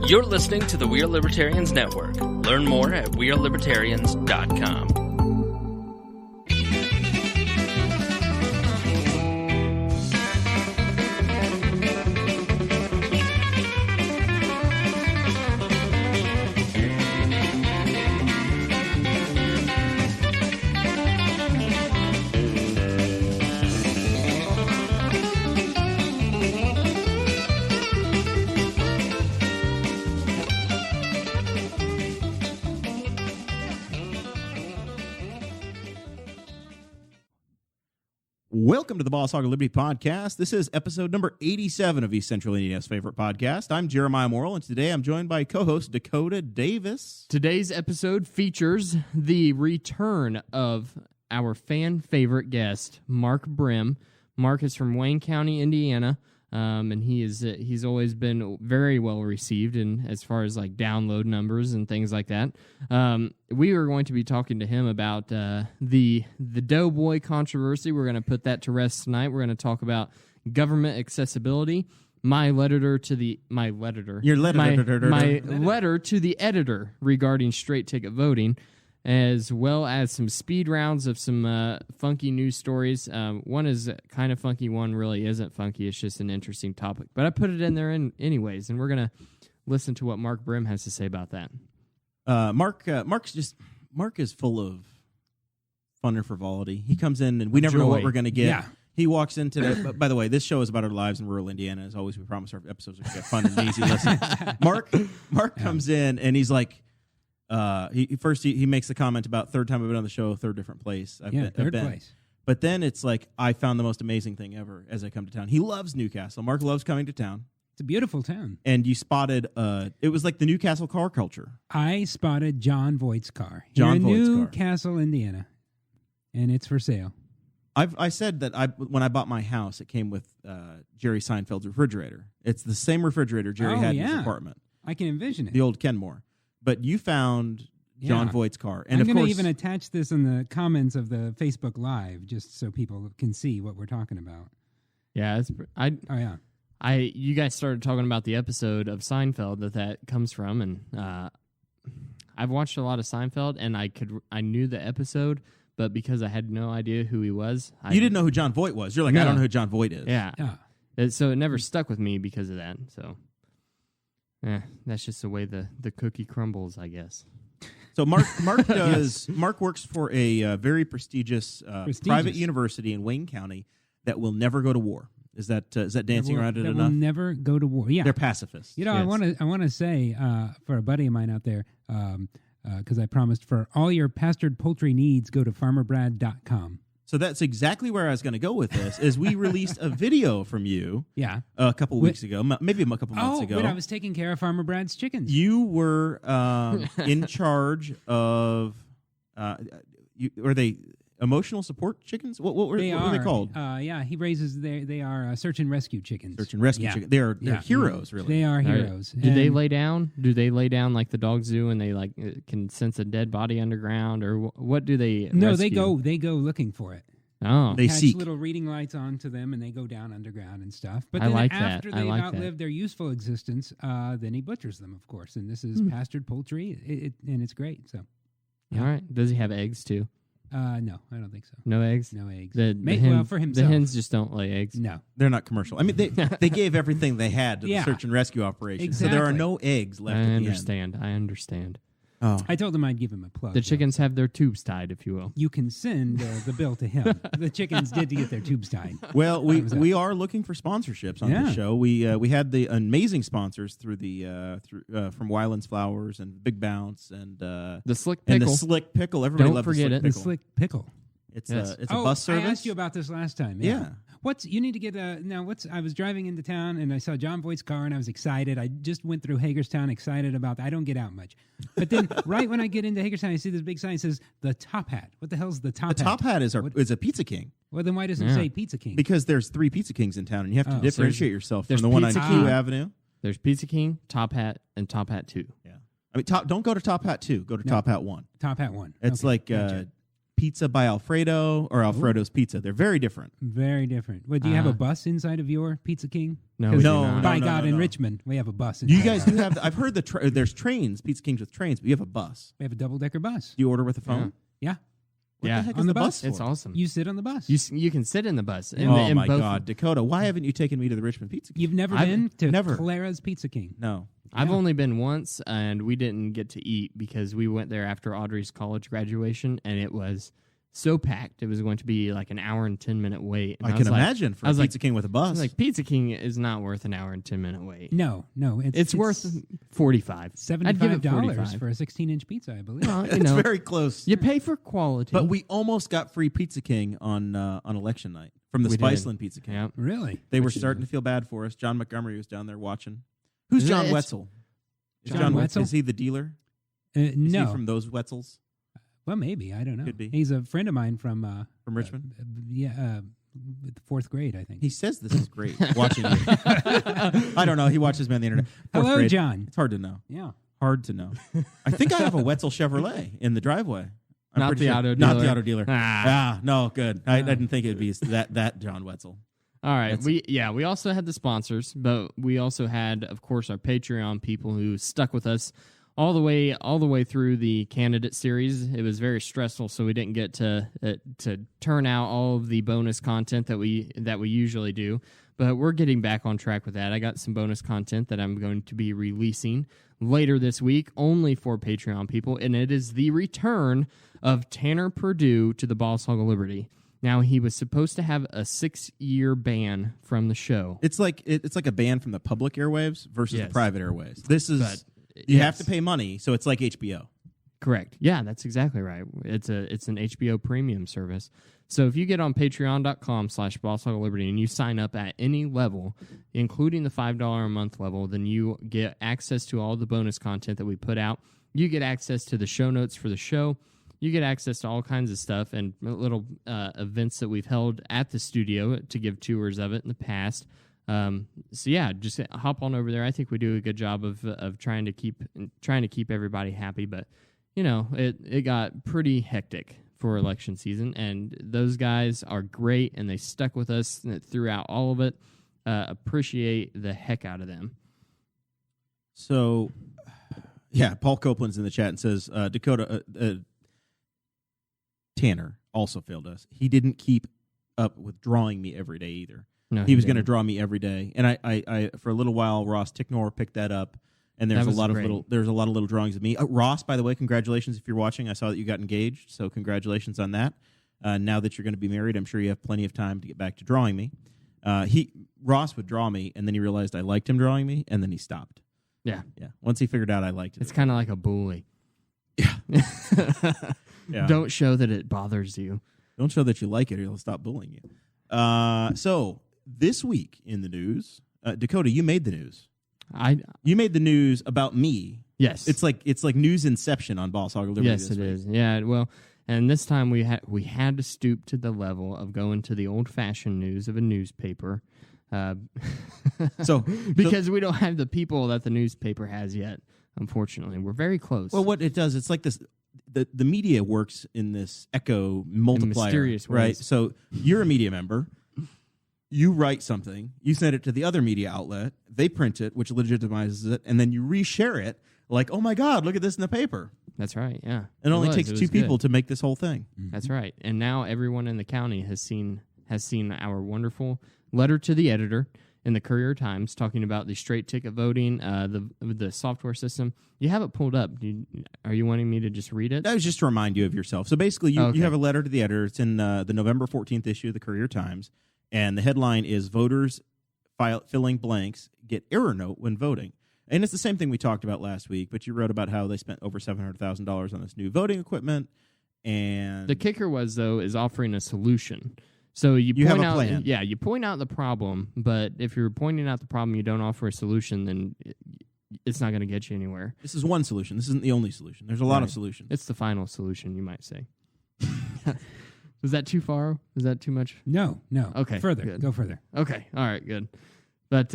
You're listening to the We Are Libertarians Network. Learn more at wearelibertarians.com. Welcome to the Boss Hog of Liberty podcast. This is episode number 87 of East Central Indiana's favorite podcast. I'm Jeremiah Morrell, and today I'm joined by co-host Dakota Davis. Today's episode features the return of our fan favorite guest, Mark Brim. Mark is from Wayne County, Indiana, and he's always been very well received in as far as like download numbers and things like that. We are going to be talking to him about the Doughboy controversy. We're going to put that to rest tonight. We're going to talk about government accessibility. My letter to the editor regarding straight ticket voting, as well as some speed rounds of some funky news stories. One is kind of funky, one really isn't funky. It's just an interesting topic. But I put it in there anyways, and we're going to listen to what Mark Brim has to say about that. Mark is full of fun and frivolity. He comes in, and we never know what we're going to get. Yeah. He walks into the... By the way, this show is about our lives in rural Indiana. As always, we promise our episodes are fun and easy listen. Mark comes in, and he's like... He makes the comment about third time I've been on the show, third different place. Third place. But then it's like, I found the most amazing thing ever as I come to town. He loves Newcastle. Mark loves coming to town. It's a beautiful town. And you spotted, it was like the Newcastle car culture. I spotted John Voight's car. Newcastle, Indiana. And it's for sale. I said that when I bought my house, it came with Jerry Seinfeld's refrigerator. It's the same refrigerator Jerry had in his apartment. I can envision it. The old Kenmore. But you found John Voight's car. And I'm going to even attach this in the comments of the Facebook Live just so people can see what we're talking about. Yeah, you guys started talking about the episode of Seinfeld that comes from, and I've watched a lot of Seinfeld, and I knew the episode, but because I had no idea who he was. You didn't know who John Voight was. You're like, I don't know who John Voight is. Yeah. So it never stuck with me because of that, so... that's just the way the cookie crumbles, I guess. So Mark works for a very prestigious private university in Wayne County that will never go to war. Is that dancing around it enough? Will never go to war. Yeah, they're pacifists. You know, yes. I want to say for a buddy of mine out there, because I promised for all your pastured poultry needs, go to farmerbrad.com. So that's exactly where I was going to go with this, is we released a video from you a couple weeks ago, maybe a couple months ago. When I was taking care of Farmer Brad's chickens. You were in charge of, were they emotional support chickens? What were they called? He raises, they are search and rescue chickens. Search and rescue chickens. They're heroes, really. They are heroes. Do they lay down? Do they lay down like the dogs do, and they like can sense a dead body underground, or what do they? No, rescue? They go looking for it. Oh, they attach seek little reading lights onto them, and they go down underground and stuff. But I then like after that. they've outlived their useful existence, then he butchers them, of course. And this is pastured poultry, and it's great. So, all right. Does he have eggs too? No, I don't think so. No eggs? No eggs. For himself. The hens just don't lay eggs. No. They're not commercial. I mean, they gave everything they had to the search and rescue operation. Exactly. So there are no eggs left at the end. I understand. Oh. I told him I'd give him a plug. The chickens have their tubes tied, if you will. You can send the bill to him. The chickens did get their tubes tied. Well, we are looking for sponsorships on this show. We had the amazing sponsors through from Wyland's Flowers and Big Bounce and the Slick Pickle. And the Slick Pickle. Everybody Don't loves forget the Slick Pickle. It's a bus service. I asked you about this last time. Yeah. You need to get I was driving into town and I saw John Voight's car and I was excited. I just went through Hagerstown excited about that. I don't get out much. But then right when I get into Hagerstown, I see this big sign that says the Top Hat. What the hell's the Top Hat? The Top Hat is a Pizza King. Well, then why doesn't it say Pizza King? Because there's 3 Pizza Kings in town and you have to differentiate yourself from the one on Q Avenue. There's Pizza King, Top Hat, and Top Hat 2. Yeah. I mean, don't go to Top Hat 2. Go to Top Hat 1. Top Hat 1. It's like... Pizza by Alfredo or Alfredo's Pizza. They're very different. Very different. What, do you have a bus inside of your Pizza King? No, we do not. By God, in Richmond, we have a bus. Inside you guys do have. I've heard there's trains, Pizza Kings with trains, but you have a bus. We have a double-decker bus. Do you order with a phone? Yeah. What the heck on is the bus bus. for? It's awesome. You sit on the bus. You can sit in the bus. Oh my God, Dakota! Why haven't you taken me to the Richmond Pizza King? You've never been to never. Clara's Pizza King? No. I've only been once, and we didn't get to eat because we went there after Audrey's college graduation, and it was so packed. It was going to be like an hour and 10-minute wait. And I can imagine for a Pizza King with a bus. Like Pizza King is not worth an hour and 10-minute wait. No. It's worth $45. I'd give it $75 for a 16-inch pizza, I believe. Well, it's very close. You pay for quality. But we almost got free Pizza King on election night from the Spiceland Pizza King. Yep. Really? They were starting to feel bad for us. John Montgomery was down there watching. Who's John Wetzel? John Wetzel? Is he the dealer? No. Is he from those Wetzels? Well, maybe. I don't know. Could be. He's a friend of mine from Richmond? Fourth grade, I think. He says this is great, watching you. I don't know. He watches me on the internet. Hello, grade. John. It's hard to know. Yeah. Hard to know. I think I have a Wetzel Chevrolet in the driveway. Not the auto dealer. Not the auto dealer. No, good. I didn't think it would be that John Wetzel. All right. We also had the sponsors, but we also had, of course, our Patreon people who stuck with us all the way through the candidate series. It was very stressful, so we didn't get to turn out all of the bonus content that we usually do. But we're getting back on track with that. I got some bonus content that I'm going to be releasing later this week, only for Patreon people, and it is the return of Tanner Purdue to the Boss Hog of Liberty. Now, he was supposed to have a 6-year ban from the show. It's like a ban from the public airwaves versus the private airwaves. This is you have to pay money, so it's like HBO. Correct. Yeah, that's exactly right. It's an HBO premium service. So if you get on patreon.com/Boss Hog of Liberty and you sign up at any level, including the $5 a month level, then you get access to all the bonus content that we put out. You get access to the show notes for the show. You get access to all kinds of stuff and little events that we've held at the studio to give tours of it in the past. So yeah, just hop on over there. I think we do a good job of trying to keep everybody happy. But you know, it got pretty hectic for election season, and those guys are great, and they stuck with us throughout all of it. Appreciate the heck out of them. So, yeah, Paul Copeland's in the chat and says Dakota. Tanner also failed us. He didn't keep up with drawing me every day either. No, he was going to draw me every day, and I for a little while Ross Ticknor picked that up, and there's a lot of little drawings of me. Ross, by the way, congratulations if you're watching. I saw that you got engaged, so congratulations on that. Now that you're going to be married, I'm sure you have plenty of time to get back to drawing me. Ross would draw me, and then he realized I liked him drawing me, and then he stopped. Yeah. Once he figured out I liked it, it's kind of like a bully. Yeah. Yeah. Don't show that it bothers you. Don't show that you like it, or he'll stop bullying you. So this week in the news, Dakota, you made the news. You made the news about me. Yes, it's like news inception on Boss Hog of Liberty. Yes, it is. Yeah, well, and this time we had to stoop to the level of going to the old-fashioned news of a newspaper. Because we don't have the people that the newspaper has yet. Unfortunately, we're very close. Well, what it does, it's like this. The media works in this echo multiplier, mysterious ways. Right? So you're a media member. You write something, you send it to the other media outlet, they print it, which legitimizes it, and then you reshare it like, oh my God, look at this in the paper. That's right, yeah. It only takes two people to make this whole thing. Mm-hmm. That's right. And now everyone in the county has seen our wonderful letter to the editor in the Courier-Times talking about the straight ticket voting, the software system. You have it pulled up. Are you wanting me to just read it? That was just to remind you of yourself. So basically, you have a letter to the editor. It's in the November 14th issue of the Courier-Times, and the headline is "Voters Filling Blanks Get Error Note When Voting." And it's the same thing we talked about last week, but you wrote about how they spent over $700,000 on this new voting equipment. And the kicker is offering a solution. So you have point a out, plan. Yeah, you point out the problem, but if you're pointing out the problem, you don't offer a solution, then it's not going to get you anywhere. This is one solution. This isn't the only solution. There's a lot of solutions. It's the final solution, you might say. Was that too far? Was that too much? No. Okay, further. good. Go further. Okay, all right, good. But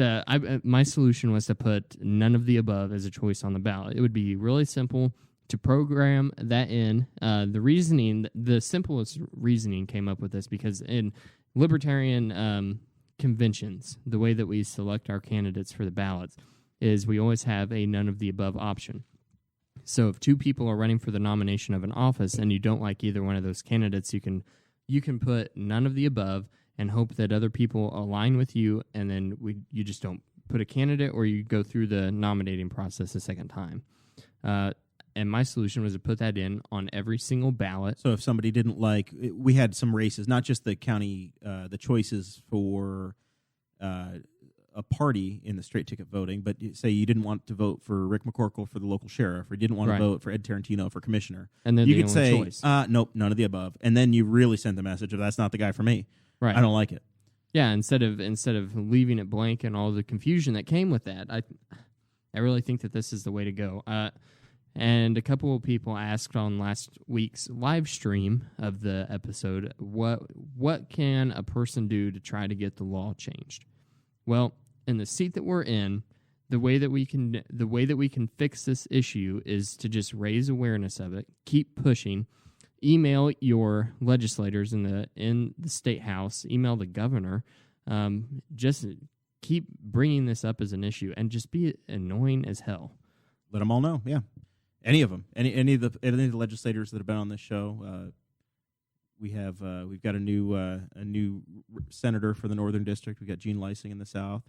my solution was to put none of the above as a choice on the ballot. It would be really simple. to program that in. The simplest reasoning came up with this because in libertarian conventions, the way that we select our candidates for the ballots is we always have a none of the above option. So if two people are running for the nomination of an office and you don't like either one of those candidates, you can put none of the above and hope that other people align with you, and then you just don't put a candidate, or you go through the nominating process a second time. And my solution was to put that in on every single ballot. So if somebody didn't like, we had some races, not just the county, the choices for a party in the straight ticket voting, but say you didn't want to vote for Rick McCorkle for the local sheriff, or you didn't want to vote for Ed Tarantino for commissioner. And then you could say, nope, none of the above. And then you really send the message of that's not the guy for me. Right. I don't like it. Yeah, instead of leaving it blank and all the confusion that came with that, I really think that this is the way to go. And a couple of people asked on last week's live stream of the episode, what can a person do to try to get the law changed? Well, in the seat that we're in, the way that we can fix this issue is to just raise awareness of it, keep pushing, email your legislators in the state house, email the governor, just keep bringing this up as an issue, and just be annoying as hell. Let them all know, yeah. Any of them, any of the legislators that have been on this show, we've got a new senator for the Northern District. We got Gene Leising in the South.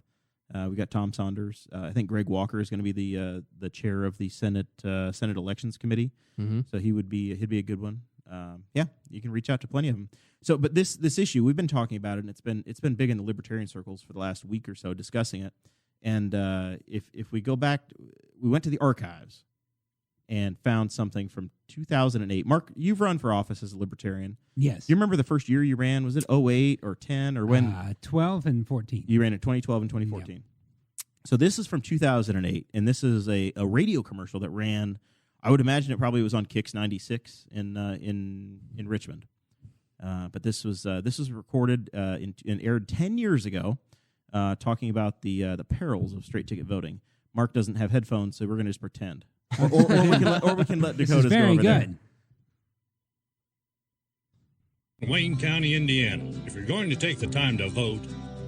We got Tom Saunders. I think Greg Walker is going to be the chair of the Senate Elections Committee. Mm-hmm. So he'd be a good one. Yeah, you can reach out to plenty of them. So, but this issue, we've been talking about it, and it's been big in the libertarian circles for the last week or so, discussing it. And if we go back, we went to the archives and found something from 2008. Mark, you've run for office as a libertarian. Yes. Do you remember the first year you ran? Was it 08 or 10 or when? 12 and 14. You ran in 2012 and 2014. Yep. So this is from 2008, and this is a radio commercial that ran. I would imagine it probably was on Kix 96 in Richmond. But this was recorded and aired 10 years ago, talking about the perils of straight ticket voting. Mark doesn't have headphones, so we're going to just pretend. Or we can let Dakota go over there. Wayne County, Indiana. If you're going to take the time to vote,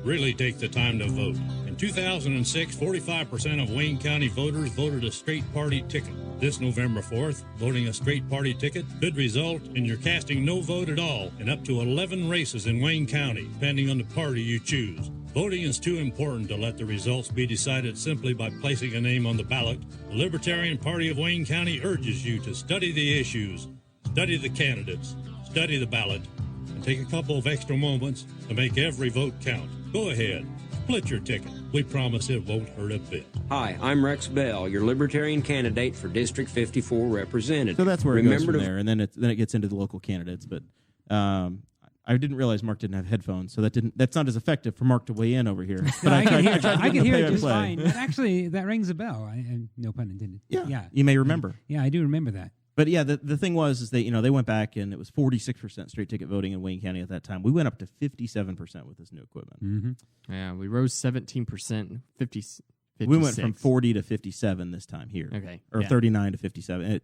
really take the time to vote. In 2006, 45% of Wayne County voters voted a straight party ticket. This November 4th, voting a straight party ticket could result in your casting no vote at all in up to 11 races in Wayne County, depending on the party you choose. Voting is too important to let the results be decided simply by placing a name on the ballot. The Libertarian Party of Wayne County urges you to study the issues, study the candidates, study the ballot, and take a couple of extra moments to make every vote count. Go ahead, split your ticket. We promise it won't hurt a bit. Hi, I'm Rex Bell, your Libertarian candidate for District 54 representative. So that's where it goes from there, and then it gets into the local candidates. But I didn't realize Mark didn't have headphones, so that's not as effective for Mark to weigh in over here. But I can hear it just fine. But actually, that rings a bell. No pun intended. Yeah, you may remember. Yeah, I do remember that. But yeah, the thing was they went back, and it was 46% straight ticket voting in Wayne County at that time. We went up to 57% with this new equipment. Mm-hmm. Yeah, we rose 17%. 56. We went from 40 to 57 this time here. Okay, or 39 to 57.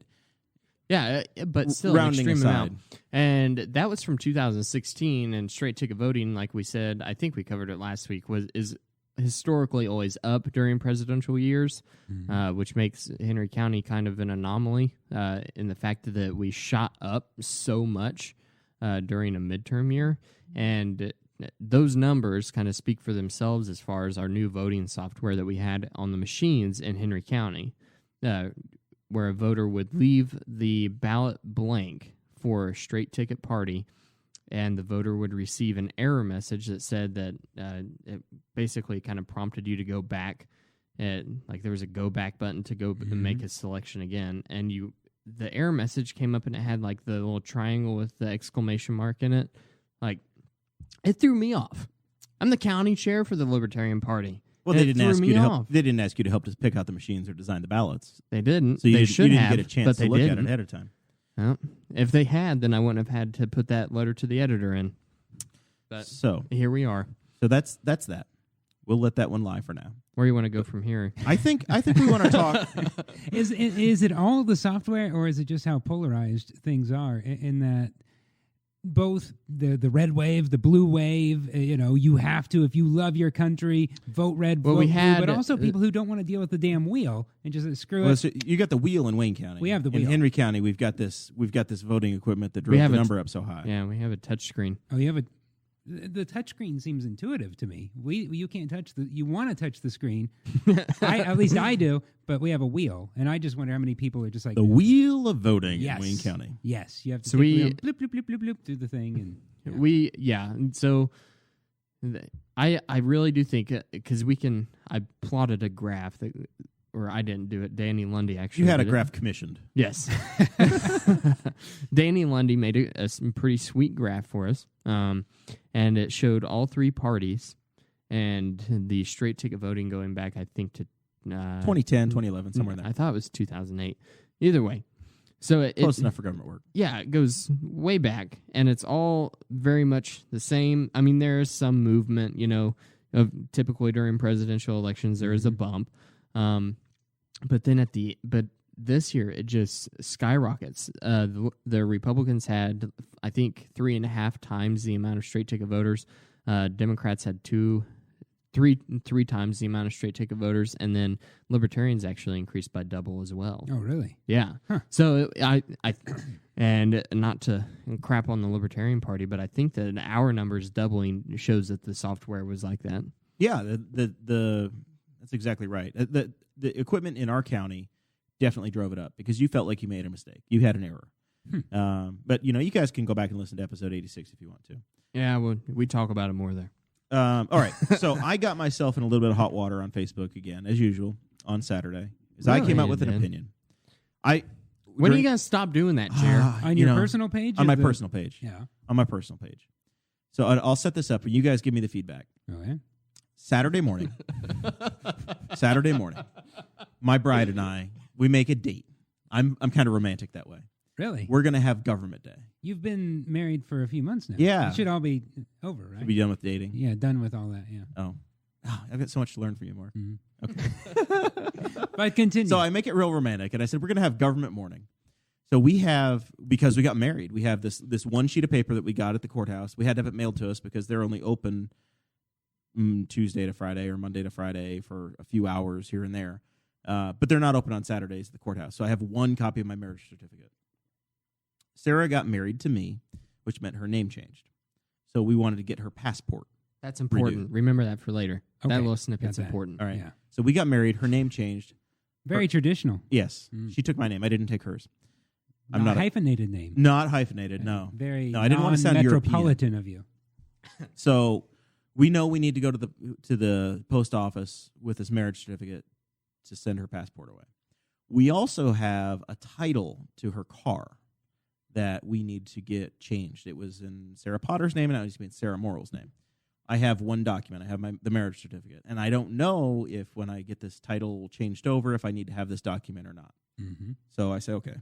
But still rounding an extreme aside. amount. And that was from 2016, and straight ticket voting, like we said, I think we covered it last week, is historically always up during presidential years, which makes Henry County kind of an anomaly in the fact that we shot up so much during a midterm year. And those numbers kind of speak for themselves as far as our new voting software that we had on the machines in Henry County, where a voter would leave the ballot blank for a straight ticket party, and the voter would receive an error message that said that it basically kind of prompted you to go back. Like there was a go back button to go and make a selection again. And the error message came up and it had like the little triangle with the exclamation mark in it. Like it threw me off. I'm the county chair for the Libertarian Party. Well, they didn't ask you to help. They didn't ask you to help to pick out the machines or design the ballots. They didn't. So you should didn't have, get a chance to look at it ahead of time. Well, if they had, then I wouldn't have had to put that letter to the editor in. But so here we are. So that's that. We'll let that one lie for now. Where do you want to go from here? I think we want to talk. Is it all the software, or is it just how polarized things are? In that both the red wave, the blue wave, you have to, if you love your country, vote red, vote blue. But also people who don't want to deal with the damn wheel and just screw it. So you got the wheel in Wayne County. We have the wheel. In Henry County, we've got this voting equipment that drove the number up so high. Yeah, we have a touch screen. Oh, you have the touchscreen seems intuitive to me. You can't touch you want to touch the screen. At least I do, but we have a wheel, and I just wonder how many people are just like the wheel of voting in Wayne County. Yes, you have to bloop, bloop, bloop, bloop, bloop, do the thing, and So I really do think because I plotted a graph that. Or I didn't do it. Danny Lundy actually. You had a graph commissioned. Yes. Danny Lundy made a pretty sweet graph for us, and it showed all three parties and the straight ticket voting going back, I think, to 2010, 2011, somewhere in there. I thought it was 2008. Either way. So close enough for government work. Yeah, it goes way back, and it's all very much the same. I mean, there is some movement, typically during presidential elections, there is a bump. But then this year it just skyrockets. The Republicans had, I think, 3.5 times the amount of straight ticket voters. Democrats had three times the amount of straight ticket voters, and then Libertarians actually increased by double as well. Oh, really? Yeah. Huh. So I and not to crap on the Libertarian Party, but I think that our numbers doubling shows that the software was like that. Yeah, that's exactly right. The equipment in our county definitely drove it up because you felt like you made a mistake. You had an error. But, you guys can go back and listen to episode 86 if you want to. Yeah, well, we talk about it more there. All right. So I got myself in a little bit of hot water on Facebook again, as usual, on Saturday. I came out with an opinion. When are you going to stop doing that, Jer? On your personal page? On my personal page. Yeah. On my personal page. So I'll set this up, and you guys give me the feedback. Okay. Saturday morning, my bride and I, we make a date. I'm kind of romantic that way. Really? We're going to have government day. You've been married for a few months now. Yeah. It should all be over, right? Should be done with dating. Yeah, done with all that, yeah. Oh, I've got so much to learn from you, Mark. Mm-hmm. Okay. But continue. So I make it real romantic, and I said, we're going to have government morning. So we have, because we got married, we have this one sheet of paper that we got at the courthouse. We had to have it mailed to us because they're only open Tuesday to Friday or Monday to Friday for a few hours here and there. But they're not open on Saturdays at the courthouse. So I have one copy of my marriage certificate. Sarah got married to me, which meant her name changed. So we wanted to get her passport. That's important. renewed. Remember that for later. Okay. That little snippet's Got that. important. All right. Yeah. So we got married. Her name changed. Very traditional. Yes. She took my name. I didn't take hers. I'm not not a hyphenated name. Not hyphenated, no. Very No, I didn't want to sound metropolitan of you. So we know we need to go to the post office with this marriage certificate to send her passport away. We also have a title to her car that we need to get changed. It was in Sarah Potter's name, and now it needs to be in Sarah Morrell's name. I have one document. I have the marriage certificate, and I don't know if when I get this title changed over, if I need to have this document or not. Mm-hmm. So I say, okay.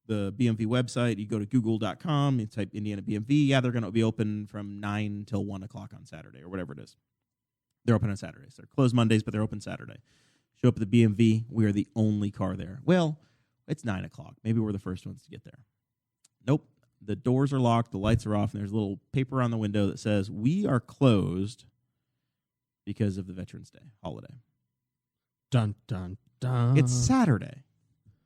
The BMV website, you go to google.com, you type Indiana BMV. Yeah, they're going to be open from 9 till 1 o'clock on Saturday or whatever it is. They're open on Saturdays. They're closed Mondays, but they're open Saturday. Show up at the BMV. We are the only car there. Well, it's 9 o'clock. Maybe we're the first ones to get there. Nope. The doors are locked. The lights are off. And there's a little paper on the window that says, we are closed because of the Veterans Day holiday. Dun, dun, dun. It's Saturday.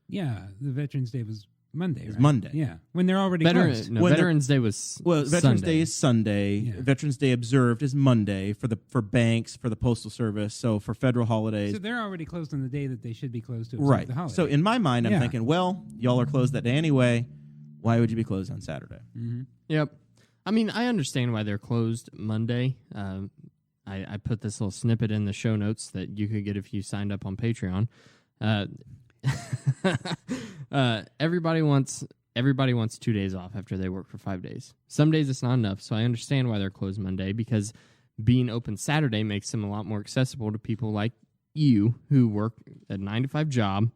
Yeah, the Veterans Day was Monday, It's right? Monday. Yeah, when they're already closed. Veterans Day was Veterans Sunday. Day is Sunday. Yeah. Veterans Day observed is Monday for banks, for the Postal Service, so for federal holidays. So they're already closed on the day that they should be closed to observe Right. the holiday. So in my mind, I'm Yeah. thinking, well, y'all are closed that day anyway. Why would you be closed on Saturday? Mm-hmm. Yep. I mean, I understand why they're closed Monday. I put this little snippet in the show notes that you could get if you signed up on Patreon. Everybody wants 2 days off after they work for 5 days. Some days it's not enough, so I understand why they're closed Monday, because being open Saturday makes them a lot more accessible to people like you who work a 9-to-5 job,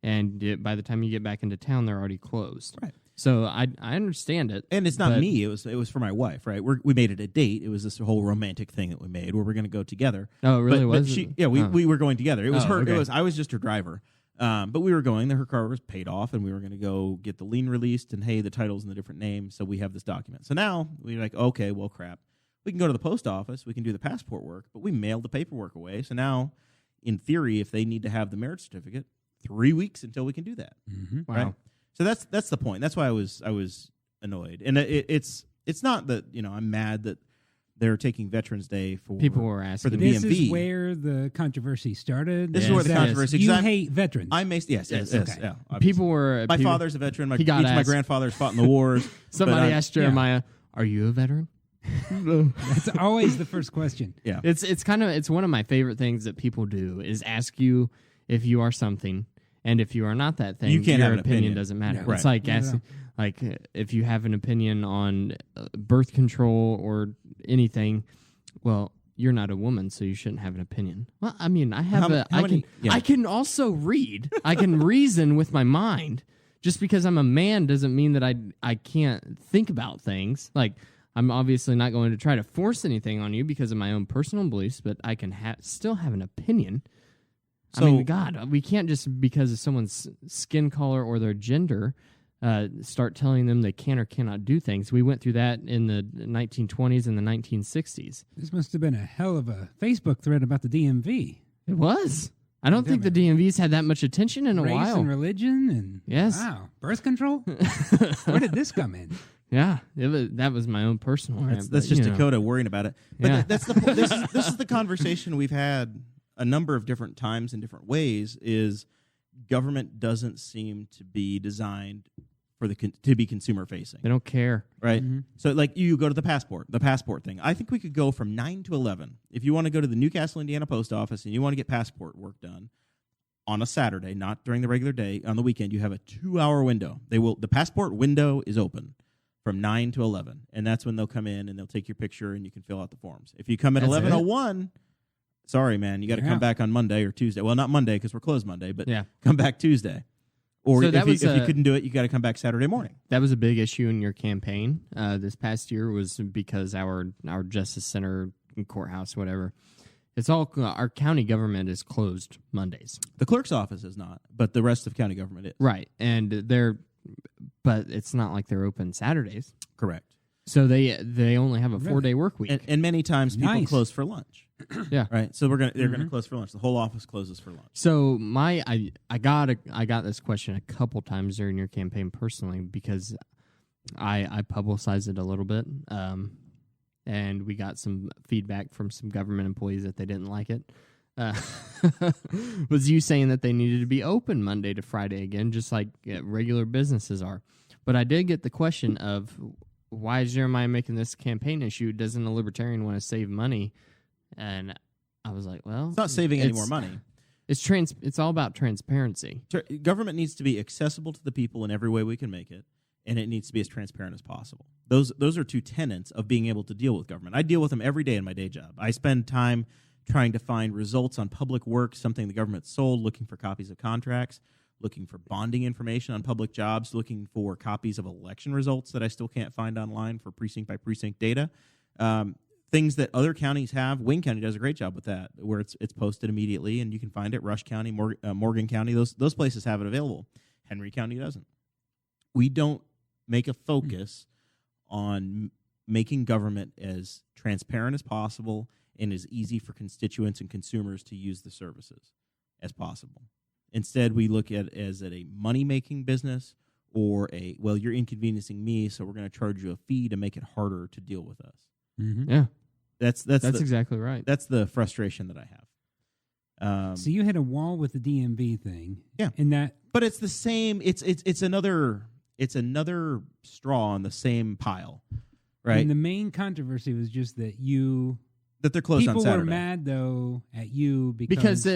and by the time you get back into town, they're already closed. Right. So I understand it, and it's not me. It was for my wife, right? We made it a date. It was this whole romantic thing that we made where we're going to go together. Oh, it really was? We were going together. It was her. Okay. I was just her driver, but we were going. Her car was paid off, and we were going to go get the lien released. And hey, the titles and the different names. So we have this document. So now we're like, okay, well, crap. We can go to the post office. We can do the passport work, but we mailed the paperwork away. So now, in theory, if they need to have the marriage certificate, 3 weeks until we can do that. Wow. Right? So that's the point. That's why I was annoyed, and it's not that I'm mad that they're taking Veterans Day for people were asking for the this DMV. This is where the controversy started. This is where the controversy. You hate veterans. Yes. Okay. Yeah, people were. My father's a veteran. Each of my grandfathers fought in the wars. Somebody asked Jeremiah, "Are you a veteran?" That's always the first question. Yeah, it's one of my favorite things that people do is ask you if you are something. And if you are not that thing, you can't your have an opinion doesn't matter. Yeah, it's like asking, if you have an opinion on birth control or anything, well, you're not a woman, so you shouldn't have an opinion. Well, I mean, I can also read. I can reason with my mind. Just because I'm a man doesn't mean that I can't think about things. Like, I'm obviously not going to try to force anything on you because of my own personal beliefs, but I can still have an opinion. So, I mean, God, we can't just because of someone's skin color or their gender start telling them they can or cannot do things. We went through that in the 1920s and the 1960s. This must have been a hell of a Facebook thread about the DMV. It was. I don't think the DMV's had that much attention in a while. Race and religion and yes. Wow, birth control. Where did this come in? Yeah, that was my own personal. That's just Dakota worrying about it. But that's the this is the conversation we've had a number of different times in different ways. Is government doesn't seem to be designed for to be consumer facing. They don't care, right? Mm-hmm. So like you go to the passport thing. I think we could go from 9 to 11 if you want to go to the Newcastle, Indiana post office and you want to get passport work done on a Saturday, not during the regular day. On the weekend, you have a 2-hour window. The passport window is open from 9 to 11, and that's when they'll come in and they'll take your picture and you can fill out the forms. If you come at 11:01. Sorry, man, you got to come back on Monday or Tuesday. Well, not Monday because we're closed Monday, but come back Tuesday. Or so if you couldn't do it, you got to come back Saturday morning. That was a big issue in your campaign this past year was because our Justice Center, courthouse, whatever, it's all our county government is closed Mondays. The clerk's office is not, but the rest of county government is. Right, and but it's not like they're open Saturdays. Correct. So they only have a 4-day work week, and many times people close for lunch. Yeah, right. So they're gonna close for lunch. The whole office closes for lunch. So I got this question a couple times during your campaign personally because I publicized it a little bit, and we got some feedback from some government employees that they didn't like it. Was you saying that they needed to be open Monday to Friday again, just like regular businesses are? But I did get the question of, why is Jeremiah making this campaign issue? Doesn't a libertarian want to save money? And I was like, well, it's not saving any more money. It's all about transparency. Government needs to be accessible to the people in every way we can make it, and it needs to be as transparent as possible. Those are two tenets of being able to deal with government. I deal with them every day in my day job. I spend time trying to find results on public work, something the government sold, looking for copies of contracts, looking for bonding information on public jobs, looking for copies of election results that I still can't find online for precinct-by-precinct data. Things that other counties have. Wayne County does a great job with that, where it's posted immediately, and you can find it. Rush County, Morgan County, those places have it available. Henry County doesn't. We don't make a focus on making government as transparent as possible and as easy for constituents and consumers to use the services as possible. Instead, we look at it as a money-making business or you're inconveniencing me, so we're going to charge you a fee to make it harder to deal with us. Mm-hmm. Yeah, that's exactly right. That's the frustration that I have. So you hit a wall with the DMV thing, but it's the same. It's another straw on the same pile, right? And the main controversy was just that they're closed on Saturday. People were mad though at you because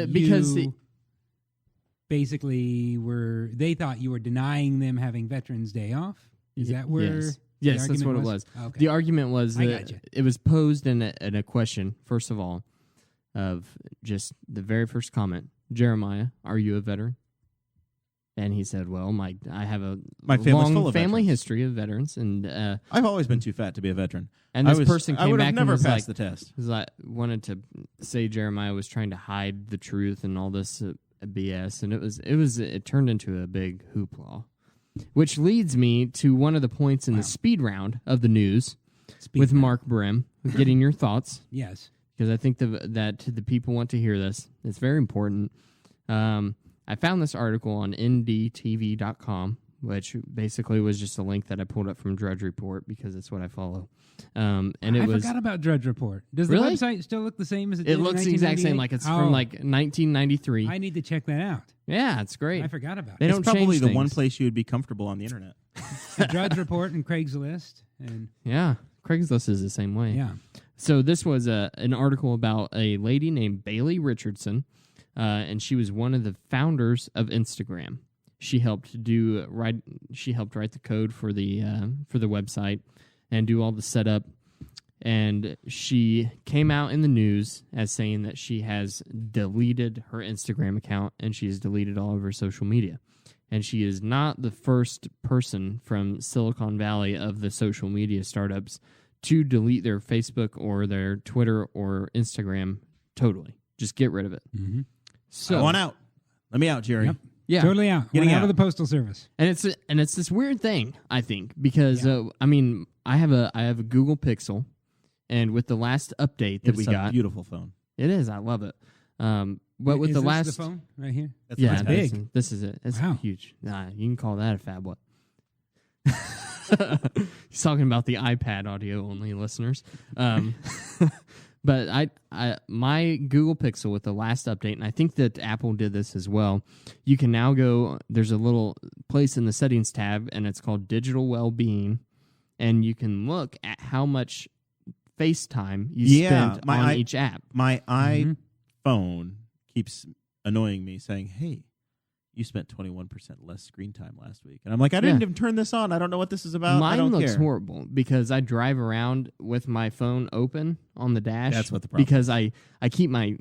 basically they thought you were denying them having Veterans Day off. Is that where? Yes, that's what it was. Okay. The argument was that it was posed in a question, first of all, of just the very first comment, Jeremiah, are you a veteran? And he said, well, I have a family's long full of family veterans. history of veterans. And I've always been too fat to be a veteran. And this person I came would back have never and was passed like, the test. was like, wanted to say Jeremiah was trying to hide the truth and all this BS. And it turned into a big hoopla. Which leads me to one of the points in the speed round of the news with Mark Brim, getting your thoughts. Yes. Because I think that the people want to hear this. It's very important. I found this article on ndtv.com, which basically was just a link that I pulled up from Drudge Report because it's what I follow. I forgot about Drudge Report. Does the website still look the same as it did in 1998? It looks the exact same, like it's from like 1993. I need to check that out. Yeah, it's great. I forgot about it. It's probably the one place you would be comfortable on the internet. The Drudge Report and Craigslist. Yeah, Craigslist is the same way. Yeah. So this was an article about a lady named Bailey Richardson, and she was one of the founders of Instagram. She helped write the code for the website and do all the setup. And she came out in the news as saying that she has deleted her Instagram account and she has deleted all of her social media. And she is not the first person from Silicon Valley of the social media startups to delete their Facebook or their Twitter or Instagram totally. Just get rid of it. Mm-hmm. So I want out. Let me out, Jerry. Yep. Yeah, totally out. Getting out of the Postal Service. And it's this weird thing, I think, because I have a Google Pixel, and with the last update that we got, it's a beautiful phone. It is. I love it. But with the the phone right here? That's big. This is it. It's huge. Nah, you can call that a phablet. He's talking about the iPad audio only, listeners. But my Google Pixel with the last update, and I think that Apple did this as well, you can now go, there's a little place in the settings tab, and it's called Digital Wellbeing, and you can look at how much FaceTime you spent on each app. My iPhone keeps annoying me saying, hey, you spent 21% less screen time last week. And I'm like, I didn't even turn this on. I don't know what this is about. Mine looks horrible because I drive around with my phone open on the dash. That's what the problem because I keep my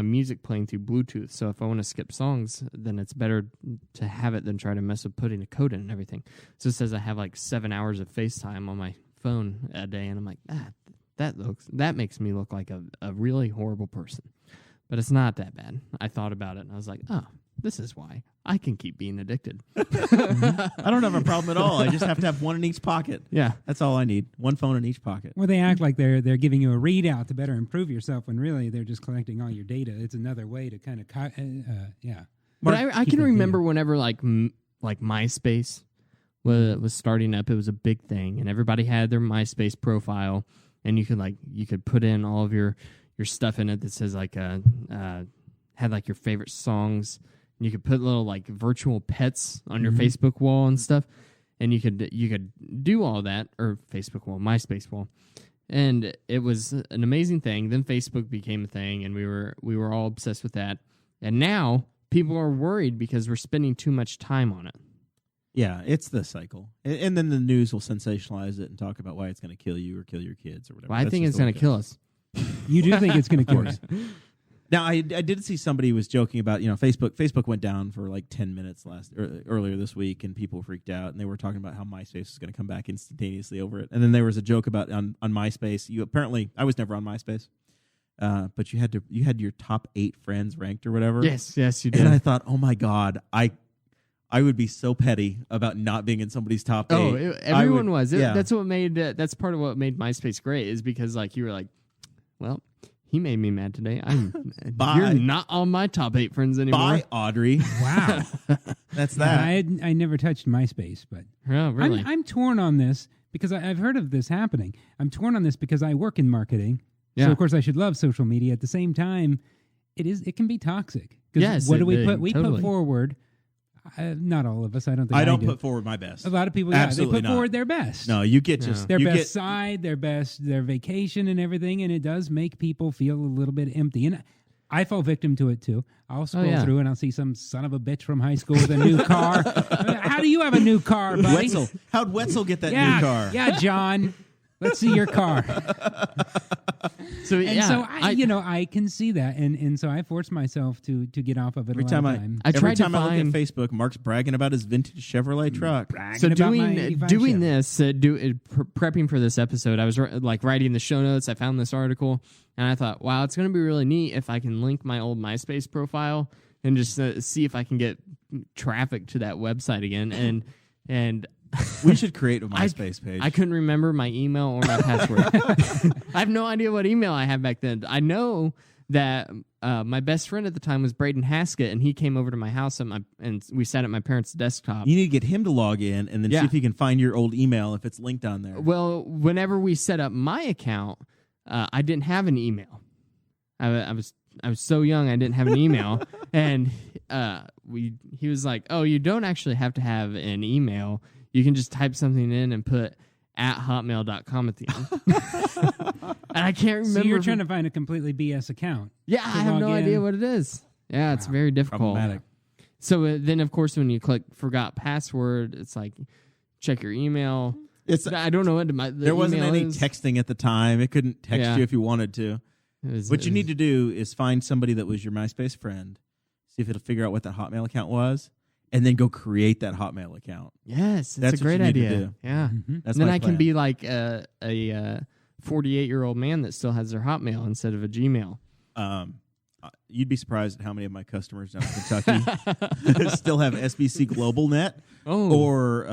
music playing through Bluetooth. So if I want to skip songs, then it's better to have it than try to mess with putting a code in and everything. So it says I have like 7 hours of FaceTime on my phone a day, and I'm like, that makes me look like a really horrible person. But it's not that bad. I thought about it, and I was like, oh, this is why I can keep being addicted. I don't have a problem at all. I just have to have one in each pocket. Yeah. That's all I need. One phone in each pocket. Well, they act like they're giving you a readout to better improve yourself when really they're just collecting all your data. It's another way to kind of, But I can remember whenever like MySpace was starting up, it was a big thing, and everybody had their MySpace profile, and you could put in all of your stuff in it that says like had like your favorite songs. And you could put little like virtual pets on your Facebook wall and stuff, and you could do all that, or Facebook wall, MySpace wall, and it was an amazing thing. Then Facebook became a thing, and we were all obsessed with that. And now people are worried because we're spending too much time on it. Yeah, it's the cycle, and then the news will sensationalize it and talk about why it's going to kill you or kill your kids or whatever. Well, I think it's going to kill us. You do think it's going to kill us? Now, I did see somebody was joking about, Facebook went down for like 10 minutes earlier this week, and people freaked out, and they were talking about how MySpace is going to come back instantaneously over it. And then there was a joke about on MySpace. I was never on MySpace, but you had your top 8 friends ranked or whatever. Yes, you did. And I thought, oh my God, I would be so petty about not being in somebody's top 8. Oh, everyone was. That's what made. That's part of what made MySpace great, is because like you were like, well, he made me mad today. You're not on my top 8 friends anymore. Bye, Audrey. Wow. That's that. I never touched MySpace, but really? I'm torn on this because I've heard of this happening. I'm torn on this because I work in marketing. So of course I should love social media. At the same time, it can be toxic. Yes. What do we put? We put forward. Not all of us. I don't think I don't put forward my best. A lot of people, they put forward their best. No, you get just their best side, their vacation and everything, and it does make people feel a little bit empty. And I fall victim to it too. I'll scroll through and I'll see some son of a bitch from high school with a new car. How do you have a new car, buddy? How'd Wetzel get that new car? Yeah, John. Let's see your car. So I can see that, and so I force myself to get off of it. Every time I look at Facebook, Mark's bragging about his vintage Chevrolet truck. So doing this, prepping for this episode, I was writing the show notes. I found this article, and I thought, wow, it's going to be really neat if I can link my old MySpace profile and just see if I can get traffic to that website again. And we should create a MySpace page. I couldn't remember my email or my password. I have no idea what email I had back then. I know that my best friend at the time was Braden Haskett, and he came over to my house and we sat at my parents' desktop. You need to get him to log in and then see if you can find your old email if it's linked on there. Well, whenever we set up my account, I didn't have an email. I was so young, I didn't have an email, and he was like, "Oh, you don't actually have to have an email. You can just type something in and put @hotmail.com at the end." And I can't remember. So you're trying to find a completely BS account. Yeah, I have no idea what it is. Yeah, it's very difficult. Problematic. So then, of course, when you click forgot password, it's like check your email. I don't know what there wasn't any texting at the time. It couldn't text you if you wanted to. What you need to do is find somebody that was your MySpace friend, see if it'll figure out what that Hotmail account was, and then go create that Hotmail account. Yes, that's a great idea. Yeah, That's then my I plan. can be like a 48-year-old man that still has their Hotmail instead of a Gmail. You'd be surprised at how many of my customers down in Kentucky still have SBC Global Net or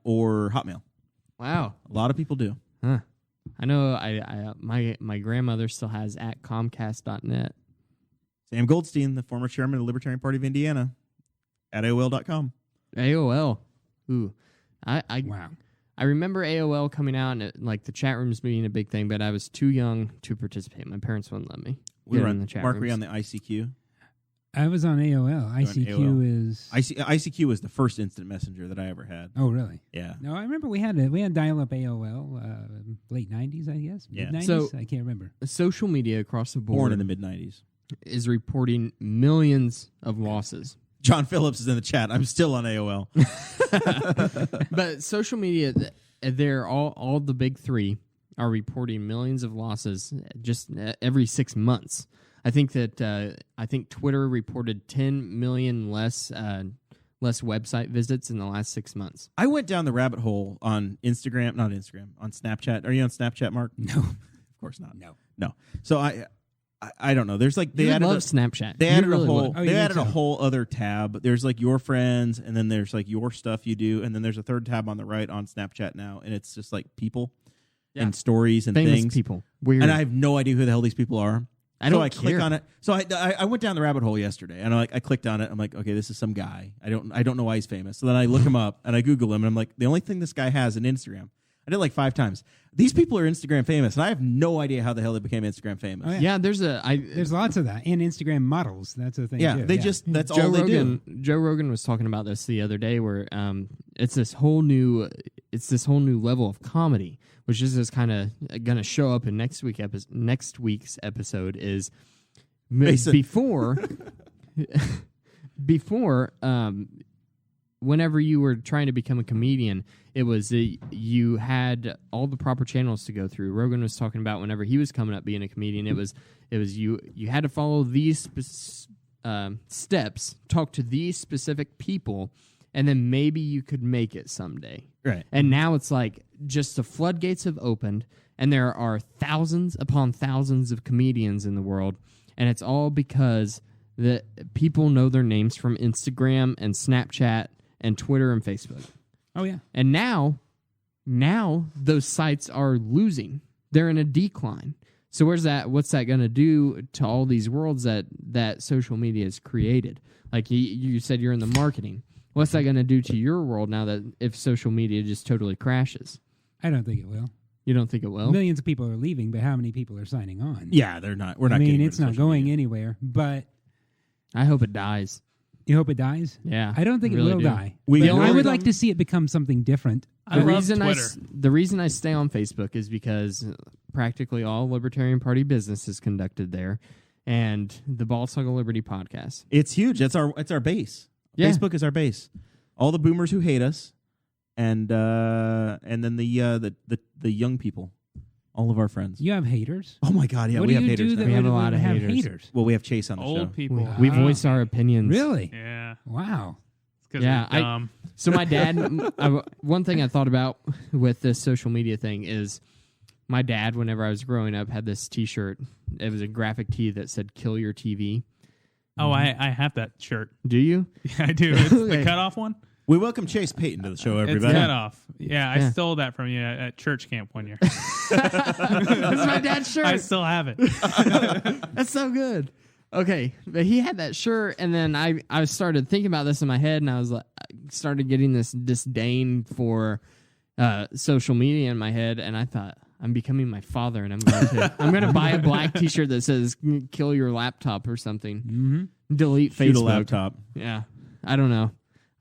Hotmail. Wow, a lot of people do. Huh. I know. My grandmother still has @comcast.net. Sam Goldstein, the former chairman of the Libertarian Party of Indiana, @AOL.com. AOL. Ooh, Wow. I remember AOL coming out and the chat rooms being a big thing, but I was too young to participate. My parents wouldn't let me. We were in the chat Mark, rooms. were you on the ICQ? I was on AOL. ICQ was the first instant messenger that I ever had. Oh, really? Yeah. No, I remember we had dial-up AOL, late 90s, I guess. Yeah. Mid-90s? So, I can't remember. Social media across the board, Born in the mid-90s, is reporting millions of losses. John Phillips is in the chat. I'm still on AOL. But social media, they're all the big three are reporting millions of losses just every 6 months. I think Twitter reported 10 million less website visits in the last 6 months. I went down the rabbit hole on on Snapchat. Are you on Snapchat, Mark? No. Of course not. No. So I don't know. There's they added Snapchat. They added a whole other tab. There's your friends, and then there's your stuff you do, and then there's a third tab on the right on Snapchat now, and it's just people and stories and famous things. People. Weird. And I have no idea who the hell these people are. I don't click on it. So I went down the rabbit hole yesterday, and I clicked on it. I'm like, okay, this is some guy. I don't know why he's famous. So then I look him up and I Google him, and I'm like, the only thing this guy has is an Instagram. I did 5 times. These people are Instagram famous, and I have no idea how the hell they became Instagram famous. Oh, yeah. Yeah, there's lots of that, and Instagram models. That's the thing. Yeah, too. That's all they do. Joe Rogan was talking about this the other day, where it's this whole new level of comedy, which is just kind of going to show up in next week's episode. Is before whenever you were trying to become a comedian, it was you had all the proper channels to go through. Rogan was talking about whenever he was coming up being a comedian, it was you had to follow these steps, talk to these specific people, and then maybe you could make it someday. Right. And now it's just the floodgates have opened, and there are thousands upon thousands of comedians in the world, and it's all because the people know their names from Instagram and Snapchat and Twitter and Facebook. Oh, yeah. And now those sites are losing. They're in a decline. So what's that going to do to all these worlds that social media has created? Like you said, you're in the marketing. What's that going to do to your world now that if social media just totally crashes? I don't think it will. You don't think it will? Millions of people are leaving, but how many people are signing on? Yeah, they're not. We're not. It's not going anywhere. But I hope it dies. You hope it dies? Yeah, I don't think it will die. I would like to see it become something different. The reason I stay on Facebook is because practically all Libertarian Party business is conducted there, and the Boss Hog of Liberty podcast. It's huge. It's our base. Yeah. Facebook is our base. All the boomers who hate us, and then the young people All of our friends. You have haters? Oh my God! Yeah, what we do have you haters. do now. that We have a would lot of have haters. Well, we have Chase on the show. Old people. We voice our opinions. Really? Yeah. Wow. It's 'cause Yeah, they're dumb. So my dad, one thing I thought about with this social media thing is my dad, whenever I was growing up, had this T-shirt. It was a graphic tee that said "Kill Your TV." Oh, I have that shirt. Do you? Yeah, I do. It's the cutoff one. We welcome Chase Payton to the show, everybody. It's cutoff. Yeah, I Yeah. stole that from you at church camp one year. That's my dad's shirt. I still have it. That's so good. Okay, but he had that shirt, and then I started thinking about this in my head, and I was like, started getting this disdain for social media in my head, and I thought, I'm becoming my father, and I'm going to buy a black T-shirt that says "Kill your laptop" or something. Mm-hmm. Delete Facebook. Shoot a laptop. Yeah, I don't know.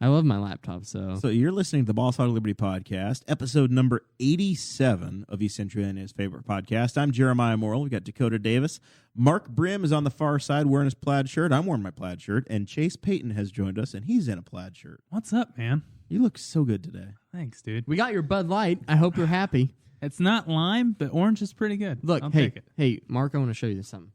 I love my laptop, so you're listening to the Boss Hog of Liberty podcast, episode number 87 of East Central Indiana's favorite podcast. I'm Jeremiah Morrell. We've got Dakota Davis. Mark Brim is on the far side wearing his plaid shirt. I'm wearing my plaid shirt. And Chase Payton has joined us, and he's in a plaid shirt. What's up, man? You look so good today. Thanks, dude. we got your Bud Light. I hope you're happy. It's not lime, but orange is pretty good. Look, I'll hey, take it. hey, Mark, I want to show you something.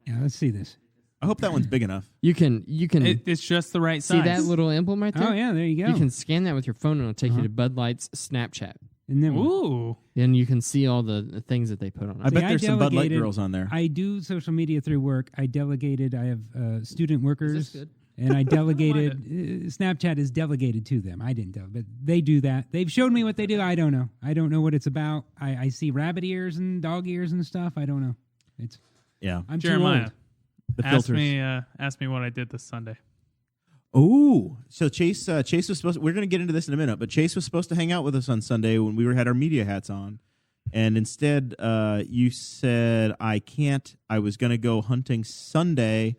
Yeah, let's see this. I hope that one's big enough. You can It's just the right see size. that little emblem right there? Oh, yeah, there you go. You can scan that with your phone, and it'll take you to Bud Light's Snapchat. And then Ooh. And you can see all the things that they put on it. I bet I there's some Bud Light delegated- girls on there. I do social media through work. I delegated. I have student workers. Is this good? And I delegated. Snapchat is delegated to them. I didn't delegate, but they do that. They've showed me what they do. I don't know. I don't know what it's about. I see rabbit ears and dog ears and stuff. I don't know. It's Yeah. I'm Jeremiah, too old. The ask filters. me what I did this Sunday. Oh, so Chase was supposed. We're going to get into this in a minute, but Chase was supposed to hang out with us on Sunday when we had our media hats on, and instead, you said I can't. I was going to go hunting Sunday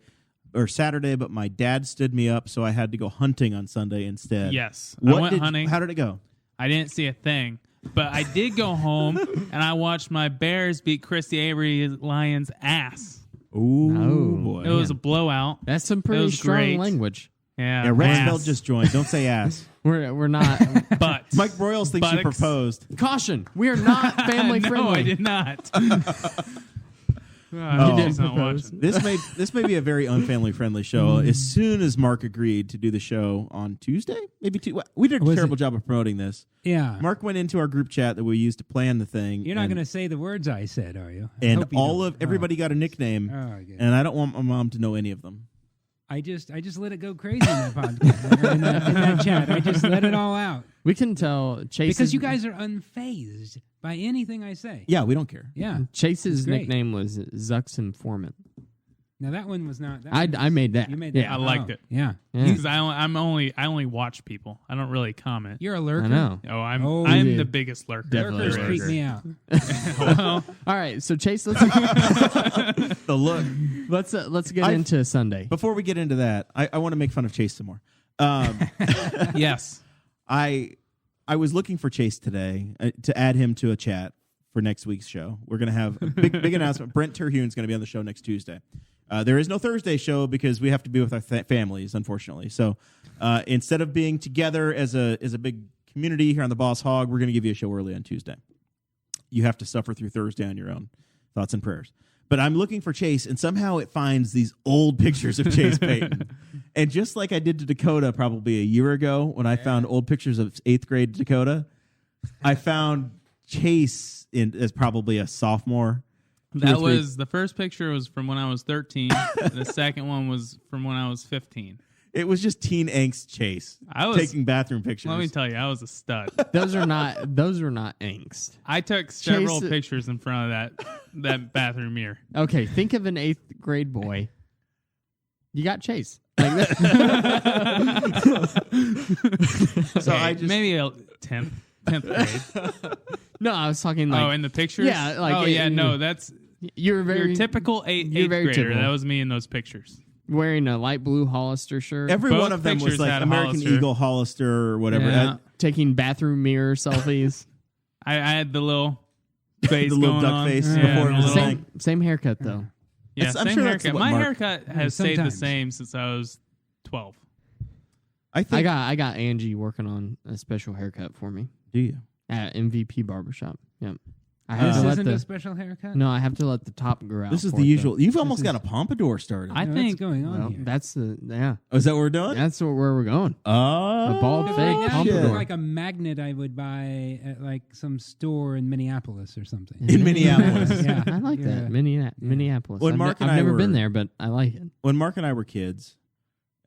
or Saturday, but my dad stood me up, so I had to go hunting on Sunday instead. Yes. What I went did, hunting. How did it go? I didn't see a thing. But I did go home and I watched my Bears beat Christy Avery Lions' ass. Ooh, Oh. boy. It was a blowout. That's some It pretty was strong great. language. Yeah, Yeah, Rexfeld ass. just joined. Don't say ass. We're not. But Mike Broyles thinks you Buttocks. proposed. Caution. We are not family no, friendly. I did not. Oh. He's not watching. This may be a very unfamily friendly show. As soon as Mark agreed to do the show on Tuesday, maybe we did a Was terrible it- job of promoting this. Yeah. Mark went into our group chat that we used to plan the thing. You're not and- going to say the words I said, are you? I And hope you all don't. of everybody got a nickname, Oh, okay. and I don't want my mom to know any of them. I just let it go crazy in that podcast, in that chat. I just let it all out We can tell Chase because you guys are unfazed by anything I say. Yeah, we don't care. Yeah. Chase's It's great. nickname was Zuck's Informant. Now that one was not. That I one was- made that. You made Yeah. that. I liked it. Yeah. Yeah. Because I only watch people. I don't really comment. You're a lurker. I know. Oh, I'm Oh, I'm dude. the biggest lurker. Definitely Lurkers a creep lurker. me out. Well, All right, so Chase, The look. let's get into Sunday. Before we get into that, I want to make fun of Chase some more. yes. I was looking for Chase today to add him to a chat for next week's show. We're going to have a big announcement. Brent Terhune's going to be on the show next Tuesday. There is no Thursday show because we have to be with our families, unfortunately. So instead of being together as a big community here on the Boss Hog, we're going to give you a show early on Tuesday. You have to suffer through Thursday on your own. Thoughts and prayers. But I'm looking for Chase, and somehow it finds these old pictures of Chase Payton. And just like I did to Dakota probably a year ago when I found old pictures of 8th grade Dakota, I found Chase as probably a sophomore. That was the first picture was from when I was 13. The second one was from when I was 15. It was just teen angst Chase. I was taking bathroom pictures. Let me tell you, I was a stud. Those are not angst. I took several Chase- pictures in front of that bathroom mirror. Okay, think of an 8th grade boy. You got Chase. Like that. So I just maybe a 10th grade. No, I was talking like In the pictures. Yeah, like oh yeah, no, that's you're very your typical eighth very grader. typical. That was me in those pictures. wearing a light blue Hollister shirt, every Both one of them was pictures like had a American Hollister. Eagle, Hollister, or whatever. Yeah. taking bathroom mirror selfies. I had the little face The little going duck on. face Yeah, before it the was little- a thing. Same haircut though. Yeah, I'm same sure that's haircut. what My Mark- haircut has stayed the Sometimes. same since I was 12. I think. I got Angie working on a special haircut for me Do you? at MVP Barbershop. Yep. I have to This let isn't the a special haircut? no. I have to let the top grow out. This is for the it, usual. though. You've almost got a pompadour started. I What's think going on Well, here? that's the yeah. Oh, is that what we're doing? That's where we're going. Oh, A bald Right fake now, pompadour. it's like a magnet I would buy at like some store in Minneapolis or something. In Minneapolis. Yeah. I like Yeah. that Minneapolis. When I've, Mark I've and I never were- been there, but I like it. When Mark and I were kids,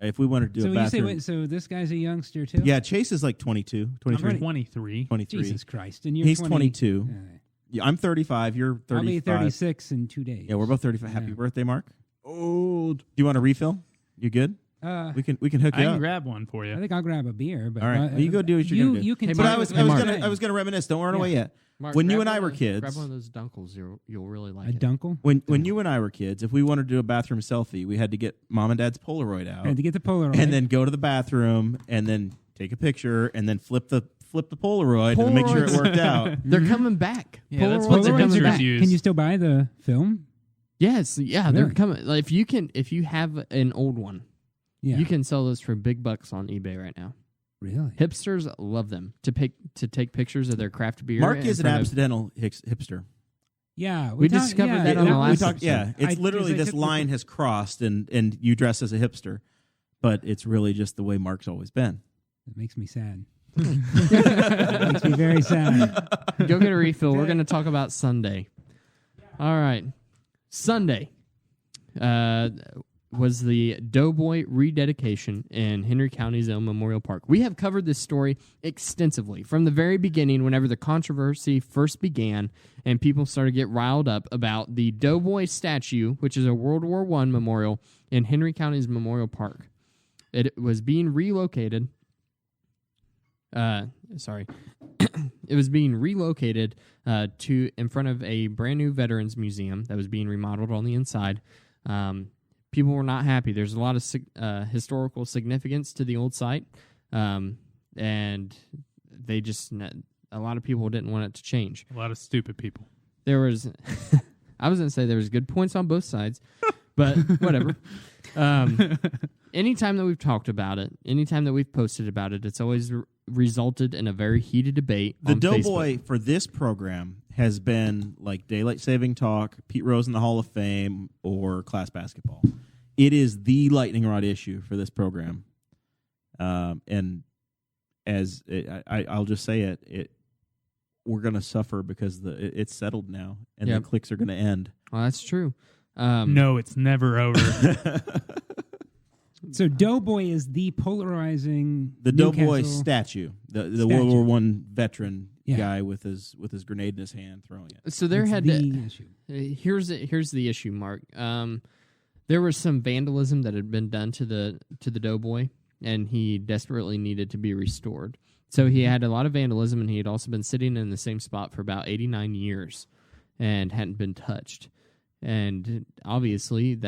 if we wanted to do So a when you say, bathroom, wait, so this guy's a youngster too? yeah, Chase is like 22, 23, I'm 23. 23. Jesus Christ! And you're He's 20 22. Yeah, I'm 35. You're 35. I'll be 36 in 2 days. Yeah, we're both 35. Happy Yeah. birthday, Mark. Old. Do you want a refill? You good? We can hook I you can up. grab one for you. I think I'll grab a beer. But All right. Well, you go do what you're gonna do. You can. Hey, But Mark, I was Mark. gonna reminisce. Don't run Yeah. away yet. Mark, When you grab and I one were of those- kids- grab one of those dunkles. You'll really like a it. dunkel. When you and I were kids, if we wanted to do a bathroom selfie, we had to get mom and dad's Polaroid out I had to get the Polaroid. and then go to the bathroom and then take a picture and then flip the Polaroid and make sure it Polaroids. worked out. They're coming back. Yeah, that's Polaroids what are the coming pictures back. use. Can you still buy the film? Yes, yeah, they're Really? coming. Like, if you have an old one, Yeah. you can sell those for big bucks on eBay right now. Really? Hipsters love them to take pictures of their craft beer. Mark in is an front of- accidental hipster. Yeah. We discovered that on the last episode. Yeah, it's I- literally because I this took the- line has crossed and you dress as a hipster, but it's really just the way Mark's always been. It makes me sad. It makes me very sad. Go get a refill. We're going to talk about Sunday. All right. Sunday was the Doughboy rededication in Henry County's own Memorial Park. We have covered this story extensively from the very beginning, whenever the controversy first began and people started to get riled up about the Doughboy statue, which is a World War I memorial in Henry County's Memorial Park. It was being relocated. It was being relocated to in front of a brand new Veterans Museum that was being remodeled on the inside. People were not happy. There's a lot of historical significance to the old site, and they just a lot of people didn't want it to change. A lot of stupid people. There was, I was going to say there was good points on both sides, but whatever. Anytime that we've talked about it, anytime that we've posted about it, it's always resulted in a very heated debate. The on Doughboy Facebook. for this program has been like Daylight Saving Talk, Pete Rose in the Hall of Fame, or class basketball. It is the lightning rod issue for this program, and as I'll just say it, we're going to suffer because it's settled now, and Yep. the clicks are going to end. Well, that's true. No, it's never over. So Doughboy is the polarizing The Doughboy Newcastle- statue, the Statue. World War I veteran Yeah. guy with his grenade in his hand throwing it. So there It's had the to. issue. Here's the issue, Mark. There was some vandalism that had been done to the Doughboy, and he desperately needed to be restored. So he had a lot of vandalism, and he had also been sitting in the same spot for about 89 years and hadn't been touched. And obviously,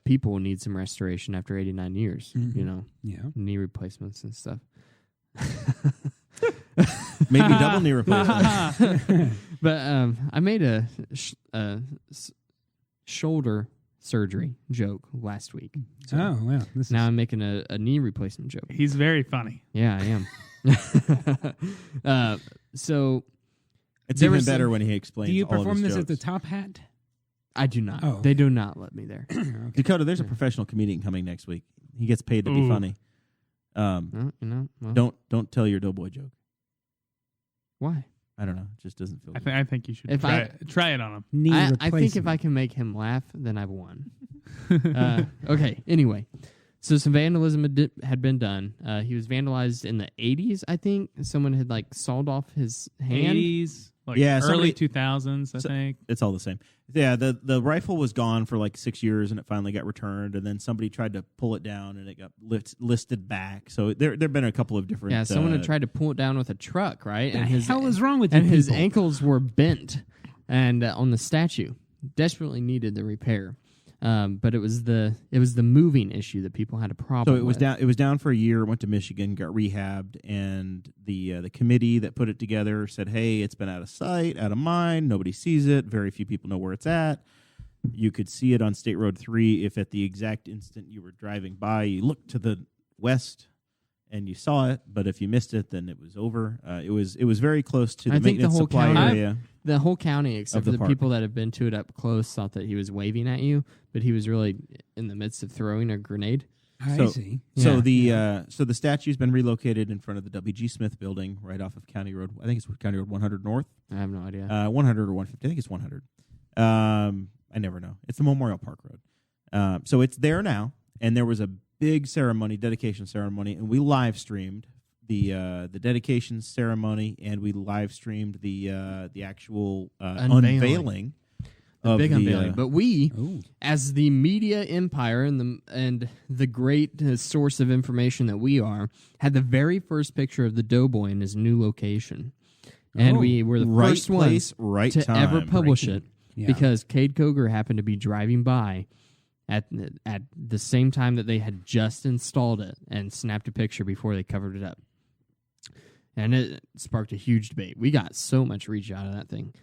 people need some restoration after 89 years. Mhm. You know, Yeah. knee replacements and stuff. Maybe double knee replacement. But I made a shoulder surgery joke last week. So Oh well. This now is I'm making a knee replacement joke. He's very funny. Yeah, I am. So It's There even was better some- when he explains. do you all of perform his this at the jokes. Top Hat? I do not. Oh. They do not let me there. Dakota, there's a professional comedian coming next week. He gets paid to be Ooh. funny. Well, well, Don't tell your Doughboy joke. why? I don't know. It just doesn't feel. I think you should If try it on him. Knee I think if replacement. I can make him laugh, then I've won. Okay. Anyway, so some vandalism had been done. He was vandalized in the 80s, I think. Someone had sawed off his hand. 80s, Yeah, early somebody- 2000s, I think. It's all the same. Yeah, the rifle was gone for 6 years, and it finally got returned. And then somebody tried to pull it down, and it got listed back. So there've been a couple of different. Yeah, someone had tried to pull it down with a truck, right? the And his hell is wrong with and you his people? ankles were bent, and on the statue, desperately needed the repair. But it was the moving issue that people had a problem. So it was with. down. It was down for a year. Went to Michigan, got rehabbed, and the committee that put it together said, "Hey, it's been out of sight, out of mind. Nobody sees it. Very few people know where it's at. You could see it on State Road 3 if at the exact instant you were driving by, you looked to the west and you saw it, but if you missed it, then it was over. It was very close to the I think the maintenance whole supply county, area. The whole county, except for the park. people that have been to it up close, thought that he was waving at you, but he was really in the midst of throwing a grenade. I see. So Yeah. the statue's been relocated in front of the W.G. Smith building right off of County Road. I think it's County Road 100 North. I have no idea. 100 or 150. I think it's 100. I never know. It's the Memorial Park Road. So it's there now, and there was a big ceremony, dedication ceremony, and we live streamed the dedication ceremony, and we live streamed the actual unveiling. The big unveiling. unveiling. But we, as the media empire and the great source of information that we are, had the very first picture of the Doughboy in his new location. And we were the right first place, ones right to time. ever publish it Yeah. because Cade Coger happened to be driving by at the same time that they had just installed it and snapped a picture before they covered it up. And it sparked a huge debate. We got so much reach out of that thing.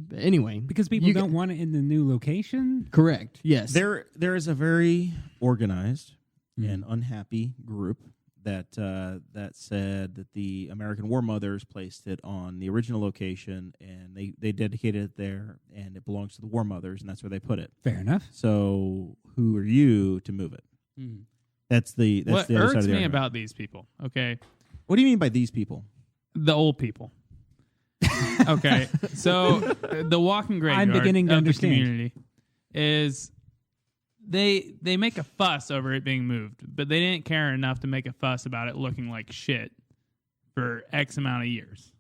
But anyway, Because people don't want it in the new location? correct. Yes. There is a very organized and unhappy group that said that the American War Mothers placed it on the original location, and they dedicated it there, and it belongs to the War Mothers, and that's where they put it. Fair enough. So who are you to move it? That's the What the other side irks of the me argument. about these people, okay, What do you mean by these people? the old people. Okay, so the walking graveyard I'm beginning to of understand. the community is they make a fuss over it being moved, but they didn't care enough to make a fuss about it looking like shit for X amount of years.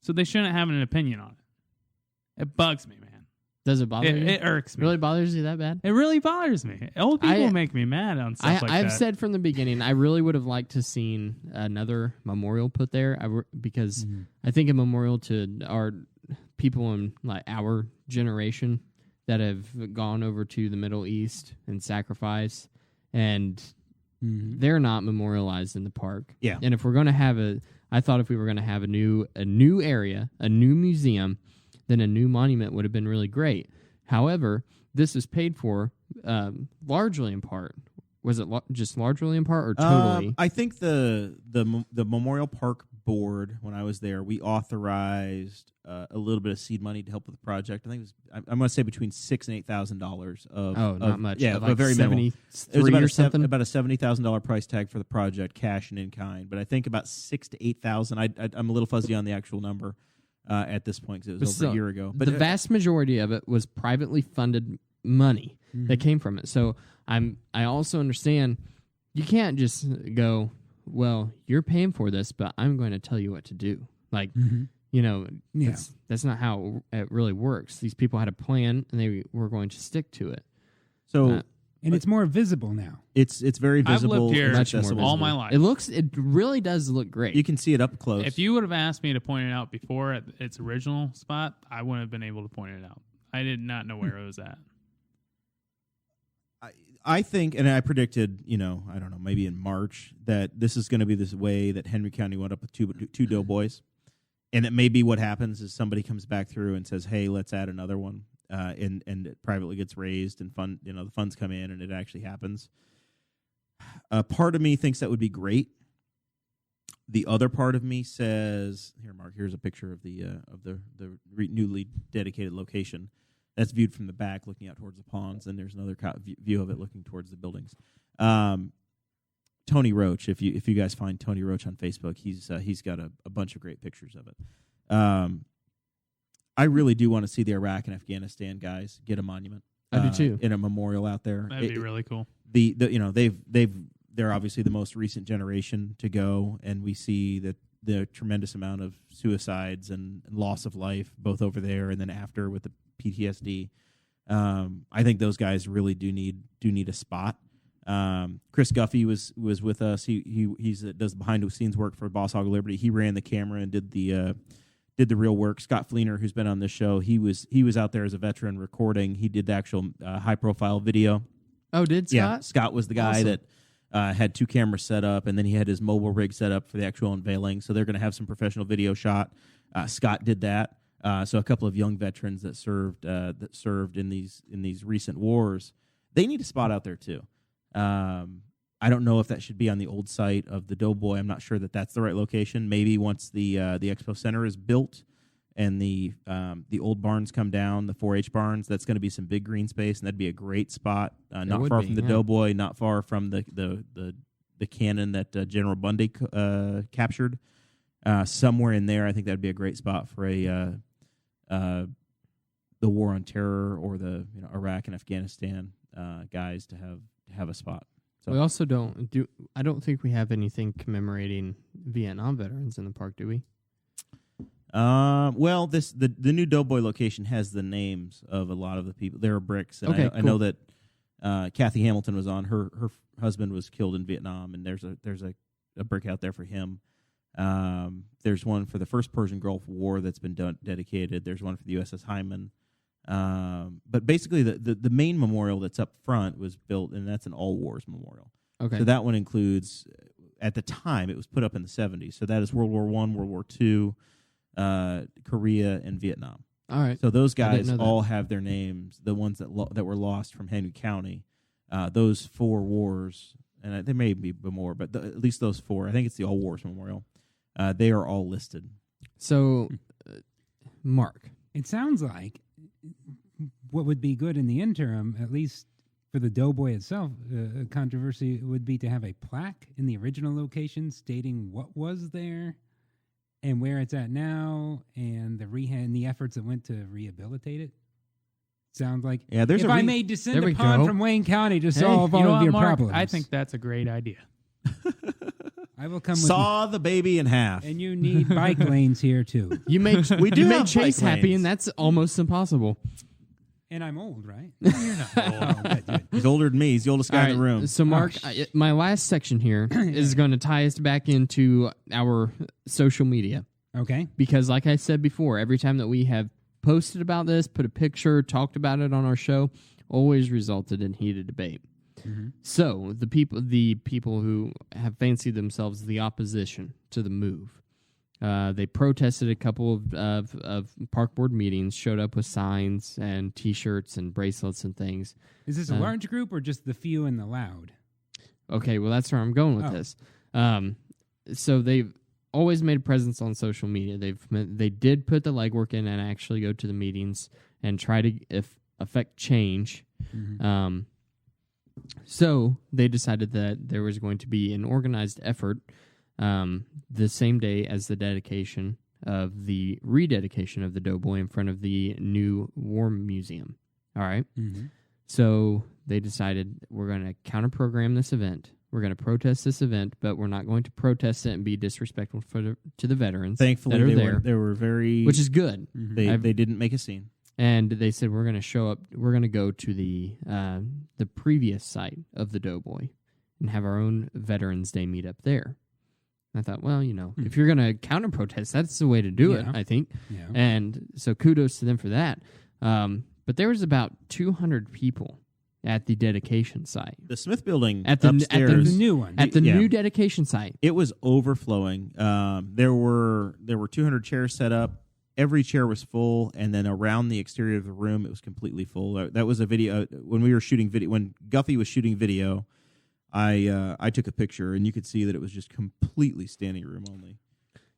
So they shouldn't have an opinion on it. It bugs me, man. Does it bother you? It irks me. Really bothers you that bad? It really bothers me. Old people make me mad on stuff like I've that. said from the beginning, I really would have liked to seen another memorial put there because I think a memorial to our people in like our generation that have gone over to the Middle East and sacrifice, and they're not memorialized in the park. Yeah. And if we're going to I thought if we were going to have a new area, a new museum, then a new monument would have been really great. However, this is paid for largely in part. Was it just largely in part or totally? I think the Memorial Park Board, when I was there, we authorized a little bit of seed money to help with the project. I think it was I'm going to say between $6,000 and $8,000 of not much. Yeah, like very minimal. It was $73 about or something. about a $70,000 price tag for the project, cash and in kind. But I think about $6,000 to $8,000. I'm a little fuzzy on the actual number at this point because it was over a year ago. But the vast majority of it was privately funded money that came from it. So I also understand you can't just go, well, you're paying for this, but I'm going to tell you what to do. Like, that's not how it really works. These people had a plan, and they were going to stick to it. So, and it's more visible now. It's very I've visible. lived here and accessible. all my life. It really does look great. You can see it up close. If you would have asked me to point it out before at its original spot, I wouldn't have been able to point it out. I did not know where it was at. I think, and I predicted, I don't know, maybe in March, that this is going to be this way that Henry County went up with two doughboys. And it may be what happens is somebody comes back through and says, hey, let's add another one. And it privately gets raised and the funds come in and it actually happens. Part of me thinks that would be great. The other part of me says, here, Mark, here's a picture of the newly dedicated location. That's viewed from the back, looking out towards the ponds, and there's another view of it looking towards the buildings. Tony Roach, if you guys find Tony Roach on Facebook, he's got a bunch of great pictures of it. I really do want to see the Iraq and Afghanistan guys get a monument. I do too. In a memorial out there. That'd be really cool. They're obviously the most recent generation to go, and we see that the tremendous amount of suicides and loss of life both over there and then after with the PTSD. I think those guys really do need a spot. Chris Guffey was with us. He does behind the scenes work for Boss Hog of Liberty. He ran the camera and did the real work. Scott Fleener, who's been on this show, he was out there as a veteran recording. He did the actual high profile video. Oh, did Scott? Yeah, Scott was the guy that had two cameras set up, and then he had his mobile rig set up for the actual unveiling. So they're going to have some professional video shot. Scott did that. So a couple of young veterans that served in these recent wars, they need a spot out there too. I don't know if that should be on the old site of the Doughboy. I'm not sure that that's the right location. Maybe once the Expo Center is built and the old barns come down, the 4-H barns, that's going to be some big green space, and that'd be a great spot. Not far from the Doughboy, not far from the cannon that General Bundy captured. Somewhere in there, I think that'd be a great spot for the War on Terror or the Iraq and Afghanistan guys to have a spot. So. We also I don't think we have anything commemorating Vietnam veterans in the park, do we? Well, the new Doughboy location has the names of a lot of the people. There are bricks, and I know that Kathy Hamilton was on. Her husband was killed in Vietnam, and there's a brick out there for him. There's one for the first Persian Gulf War that's been dedicated. There's one for the USS Hyman. But basically, the main memorial that's up front was built, and that's an all wars memorial. Okay. So that one includes, at the time, it was put up in the 70s. So that is World War I, World War II, Korea, and Vietnam. All right. So those guys all have their names, the ones that were lost from Henry County. Those 4 wars, and there may be more, but at least those 4. I think it's the all wars memorial. They are all listed. So, Mark. It sounds like what would be good in the interim, at least for the Doughboy itself, controversy would be to have a plaque in the original location stating what was there and where it's at now, and the efforts that went to rehabilitate it. Sounds like if I may descend upon from Wayne County to solve all of your problems. I think that's a great idea. I will come Saw the baby in half. And you need bike lanes here, too. You make Chase happy, and that's almost impossible. And I'm old, right? No, you're not old. He's older than me. He's the oldest guy in the room. So, Mark, my last section here is going to tie us back into our social media. Okay. Because, like I said before, every time that we have posted about this, put a picture, talked about it on our show, always resulted in heated debate. Mm-hmm. So the people who have fancied themselves the opposition to the move, they protested a couple of park board meetings, showed up with signs and T-shirts and bracelets and things. Is this a large group or just the few and the loud? Okay, well that's where I'm going with this. So they've always made a presence on social media. They did put the legwork in and actually go to the meetings and try to affect change. Mm-hmm. So they decided that there was going to be an organized effort the same day as the rededication of the Doughboy in front of the new War Museum. All right? Mm-hmm. So they decided we're going to counter-program this event. We're going to protest this event, but we're not going to protest it and be disrespectful to the veterans. Thankfully, that are they were very... Which is good. Mm-hmm. They didn't make a scene. And they said, we're going to show up, we're going to go to the previous site of the Doughboy and have our own Veterans Day meetup there. And I thought, well, if you're going to counter-protest, that's the way to do it, I think. Yeah. And so kudos to them for that. But there was about 200 people at the dedication site. The Smith Building upstairs. At the new one. At the new dedication site. It was overflowing. There were 200 chairs set up. Every chair was full, and then around the exterior of the room, it was completely full. That was a video when we were shooting video. When Guffey was shooting video, I took a picture, and you could see that it was just completely standing room only.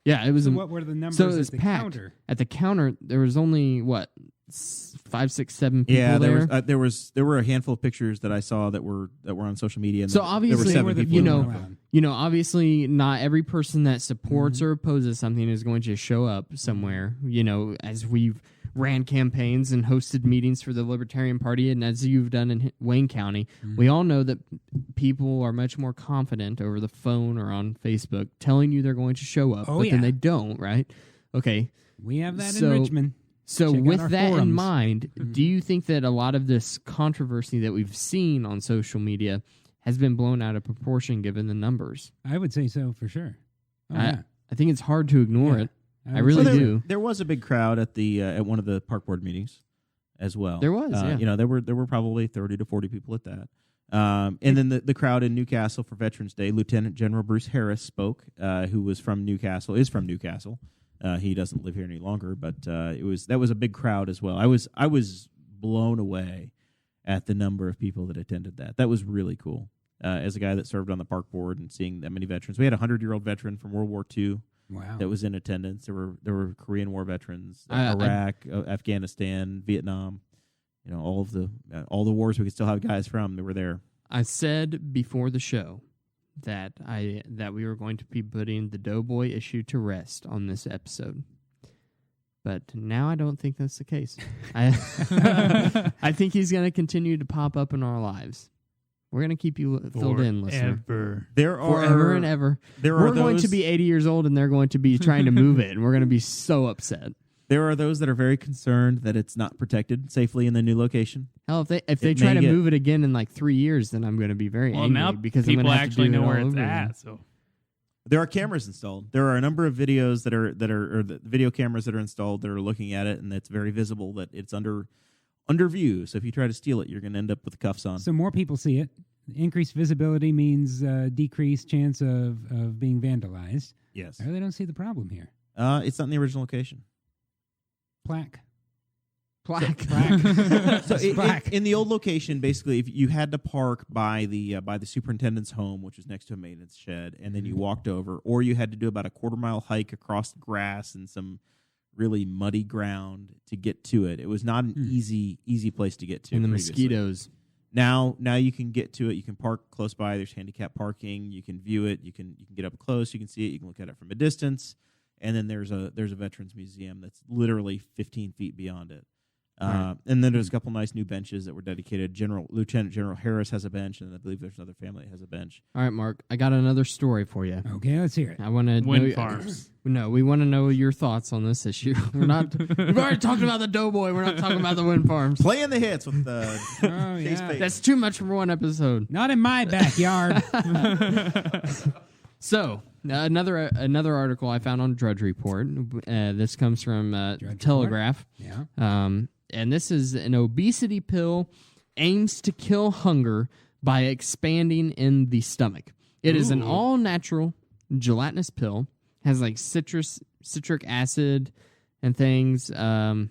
Yeah, it was. So what were the numbers so it was at the packed. counter? At the counter, there was only 5, 6, 7 people. Yeah, there were a handful of pictures that I saw that were on social media. And so obviously, there were 7 people obviously, not every person that supports or opposes something is going to show up somewhere. As we've ran campaigns and hosted meetings for the Libertarian Party, and as you've done in Wayne County, we all know that people are much more confident over the phone or on Facebook telling you they're going to show up, then they don't, right? Okay. We have that in Richmond. So with that in mind, do you think that a lot of this controversy that we've seen on social media has been blown out of proportion given the numbers? I would say so for sure. I think it's hard to ignore it. I really do. There was a big crowd at one of the park board meetings as well. There was, there were probably 30 to 40 people at that. And then the crowd in Newcastle for Veterans Day, Lieutenant General Bruce Harris spoke, who is from Newcastle. He doesn't live here any longer, but that was a big crowd as well. I was blown away at the number of people that attended that. That was really cool. as a guy that served on the park board and seeing that many veterans. We had a 100-year-old veteran from World War II that was in attendance. There were Korean War veterans, Iraq, Afghanistan, Vietnam. All the wars we could still have guys from that were there. I said before the show that we were going to be putting the Doughboy issue to rest on this episode. But now I don't think that's the case. I think he's going to continue to pop up in our lives. We're going to keep you filled in, listener. Forever and ever. We're going to be 80 years old, and they're going to be trying to move it, and we're going to be so upset. There are those that are very concerned that it's not protected safely in the new location. Hell, if they try to move it again in like 3 years, then I'm going to be very angry now because people I'm going to have actually to do know where it's over at. again. So there are cameras installed. There are a number of videos or the video cameras that are installed that are looking at it, and it's very visible that it's under view. So if you try to steal it, you're going to end up with the cuffs on. So more people see it. Increased visibility means decreased chance of being vandalized. Yes. I really don't see the problem here. It's not in the original location. Plaque. So in the old location, basically, if you had to park by the superintendent's home, which was next to a maintenance shed, and then you walked over, or you had to do about a quarter-mile hike across grass and some really muddy ground to get to it. It was not an easy place to get to. And the previously. mosquitoes. Now you can get to it. You can park close by. There's handicap parking. You can view it. You can get up close. You can see it. You can look at it from a distance. And then there's a veterans museum that's literally 15 feet beyond it. And then there's a couple nice new benches that were dedicated. Lieutenant General Harris has a bench, and I believe there's another family that has a bench. All right, Mark, I got another story for you. Okay, let's hear it. I want to wind farms. No, we want to know your thoughts on this issue. We've already talked about the Doughboy. We're not talking about the wind farms. Playing the hits with the Chase Payton. That's too much for one episode. Not in my backyard. So, another article I found on Drudge Report. This comes from Telegraph. Yeah. And this is an obesity pill aims to kill hunger by expanding in the stomach. It is an all-natural gelatinous pill. Has like citric acid and things. All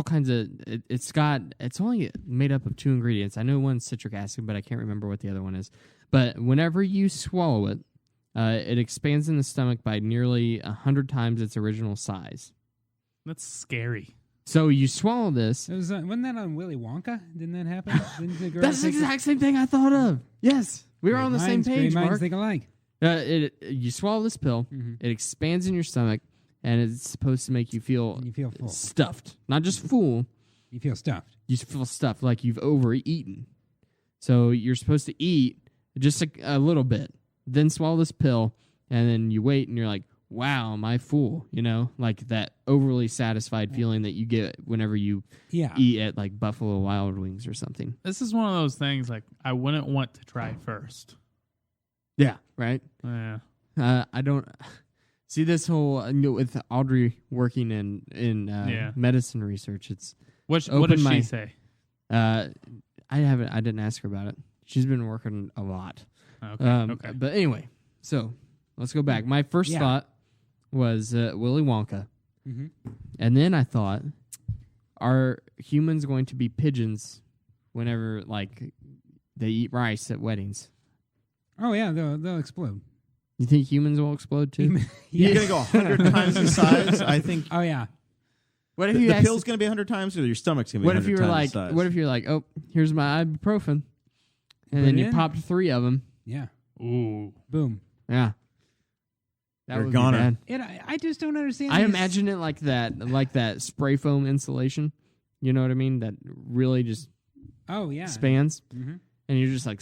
kinds of. It's only made up of 2 ingredients. I know one's citric acid, but I can't remember what the other one is. But whenever you swallow it, it expands in the stomach by nearly 100 times its original size. That's scary. So you swallow this. Wasn't that on Willy Wonka? Didn't that happen? That's the exact same thing I thought of. Yes, we were on the same page, Mark. Think alike. You swallow this pill. Mm-hmm. It expands in your stomach, and it's supposed to make you feel full. Stuffed, not just full. You feel stuffed. You feel stuffed, like you've overeaten. So you're supposed to eat just a little bit, then swallow this pill, and then you wait, and you're like, wow, am I full? Like that overly satisfied feeling that you get whenever you eat at like Buffalo Wild Wings or something. This is one of those things like I wouldn't want to try first. Yeah, right? Yeah. I don't see this whole with Audrey working in medicine research. It's what does she say? I didn't ask her about it. She's been working a lot. Okay. Okay. But anyway, so let's go back. My first thought was Willy Wonka. Mm-hmm. And then I thought, are humans going to be pigeons whenever like they eat rice at weddings? Oh yeah, they'll explode. You think humans will explode too? You're going to go 100 times the size, I think. Oh yeah. What if the pill's going to be 100 times, or your stomach's going to be 100 times the size? What if you're like, oh, here's my ibuprofen, and then you popped 3 of them? Yeah. Ooh. Boom. Yeah. You're a goner. I just don't understand. I imagine it like that spray foam insulation. You know what I mean? That really just spans, mm-hmm. and you're just like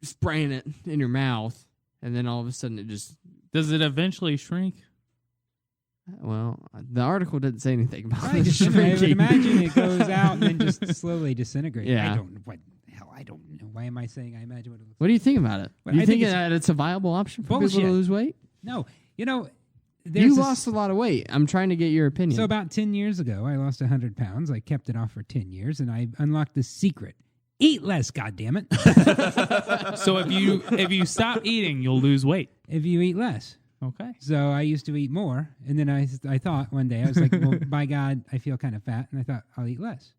spraying it in your mouth, and then all of a sudden it just. Does it eventually shrink? Well, the article didn't say anything about I would imagine it goes out and then just slowly disintegrates. Yeah. I don't know. I don't know. Why am I saying I imagine what it looks like? What do you think about it? Well, you think that it's a viable option for people to lose weight? No. You lost a lot of weight. I'm trying to get your opinion. So about 10 years ago, I lost 100 pounds. I kept it off for 10 years, and I unlocked this secret. Eat less, goddammit. So if you stop eating, you'll lose weight. If you eat less. Okay. So I used to eat more, and then I thought one day, I was like, well, by God, I feel kind of fat, and I thought, I'll eat less.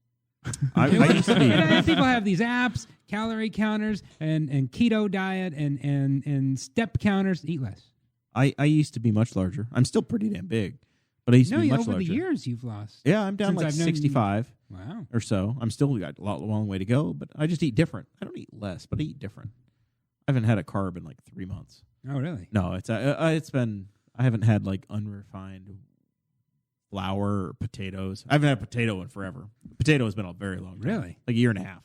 I used to be. And people have these apps, calorie counters, and keto diet, and step counters. Eat less. I used to be much larger. I'm still pretty damn big, but I used to be much over larger. the years you've lost. Yeah, I'm down Since like I've known 65 Wow. or so. I'm still got a long way to go, but I just eat different. I don't eat less, but I eat different. I haven't had a carb in like 3 months. Oh, really? No, it's been. I haven't had like unrefined flour or potatoes. I haven't had a potato in forever. Potato has been a very long time. Really? Like a year and a half.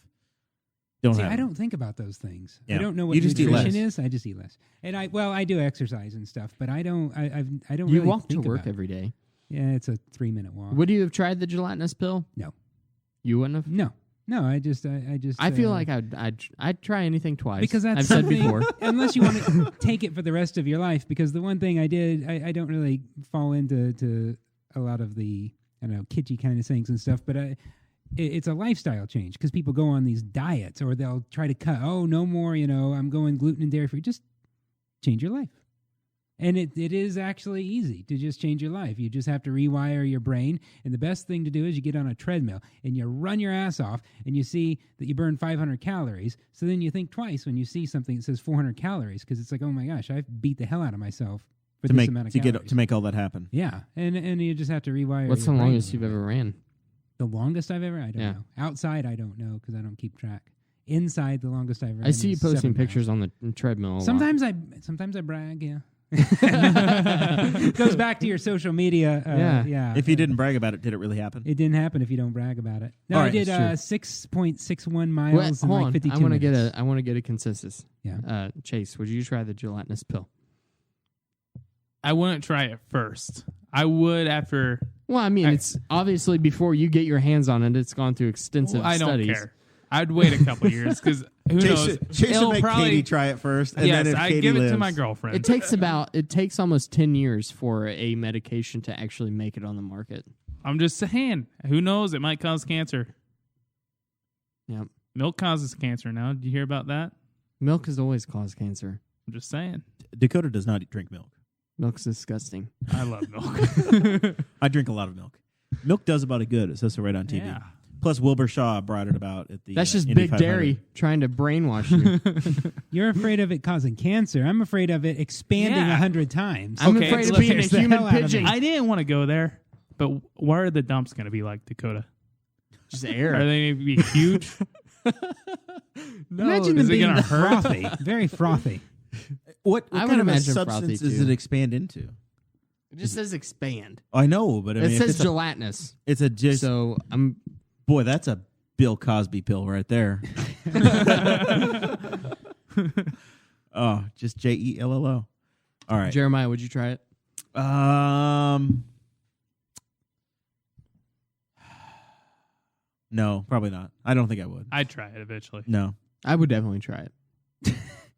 I don't think about those things. Yeah. I don't know what You just eat nutrition less. is. I just eat less. And I do exercise and stuff, but I don't. I don't. You really walk to think work about it. every day. Yeah, it's a 3-minute walk. Would you have tried the gelatinous pill? No. You wouldn't have? No. I just. I feel like I'd try anything twice. Because that's I've said something, before. unless you want to take it for the rest of your life. Because the one thing I did, I don't really fall into a lot of the, I don't know, kitschy kind of things and stuff, but it's a lifestyle change because people go on these diets or they'll try to cut, no more, I'm going gluten and dairy free. Just change your life. And it is actually easy to just change your life. You just have to rewire your brain. And the best thing to do is you get on a treadmill and you run your ass off and you see that you burn 500 calories. So then you think twice when you see something that says 400 calories because it's like, oh my gosh, I've beat the hell out of myself for this amount of calories. To make all that happen. Yeah. And you just have to rewire What's your the brain. longest you've ever ran? The longest I've ever? I don't Yeah. know. Outside, I don't know because I don't keep track. Inside, the longest I've ever I see you is posting 7 miles. pictures on the treadmill. A lot. Sometimes I brag, yeah. Goes back to your social media. Yeah. If you didn't brag about it, did it really happen? It didn't happen if you don't brag about it. No, All I right, did that's 6.61 miles in hold like on. 52 I want to minutes. I want to get a consensus. Yeah. Chase, would you try the gelatinous pill? I wouldn't try it first. I would after. Well, I mean, it's obviously before you get your hands on it, it's gone through extensive I don't studies. care. I'd wait a couple years because who knows? Chase It'll would make probably, Katie try it first, and yes, then if I Katie give lives, it to my girlfriend. It takes almost 10 years for a medication to actually make it on the market. I'm just saying. Who knows? It might cause cancer. Yep. Milk causes cancer now. Did you hear about that? Milk has always caused cancer. I'm just saying. Dakota does not drink milk. Milk's disgusting. I love milk. I drink a lot of milk. Milk does about it good. It says so right on TV. Yeah. Plus, Wilbur Shaw brought it about at the. That's just Indy big 500. dairy trying to brainwash you. You're afraid of it causing cancer. I'm afraid of it expanding 100 times. I'm Okay, afraid of look, being a scares the human hell out of me. pigeon. I didn't want to go there, but what are the dumps going to be like, Dakota? Just air. Are they going to be huge? Imagine is them it being gonna hurt? frothy, very frothy. What I would kind of a imagine frothy, substance does too. it expand into? It just says expand. I know, but I It mean, if says it's gelatinous. it's a just So I'm. boy. That's a Bill Cosby pill right there. Oh, just JELLO. All right. Jeremiah, would you try it? No, probably not. I don't think I would. I'd try it eventually. No. I would definitely try it.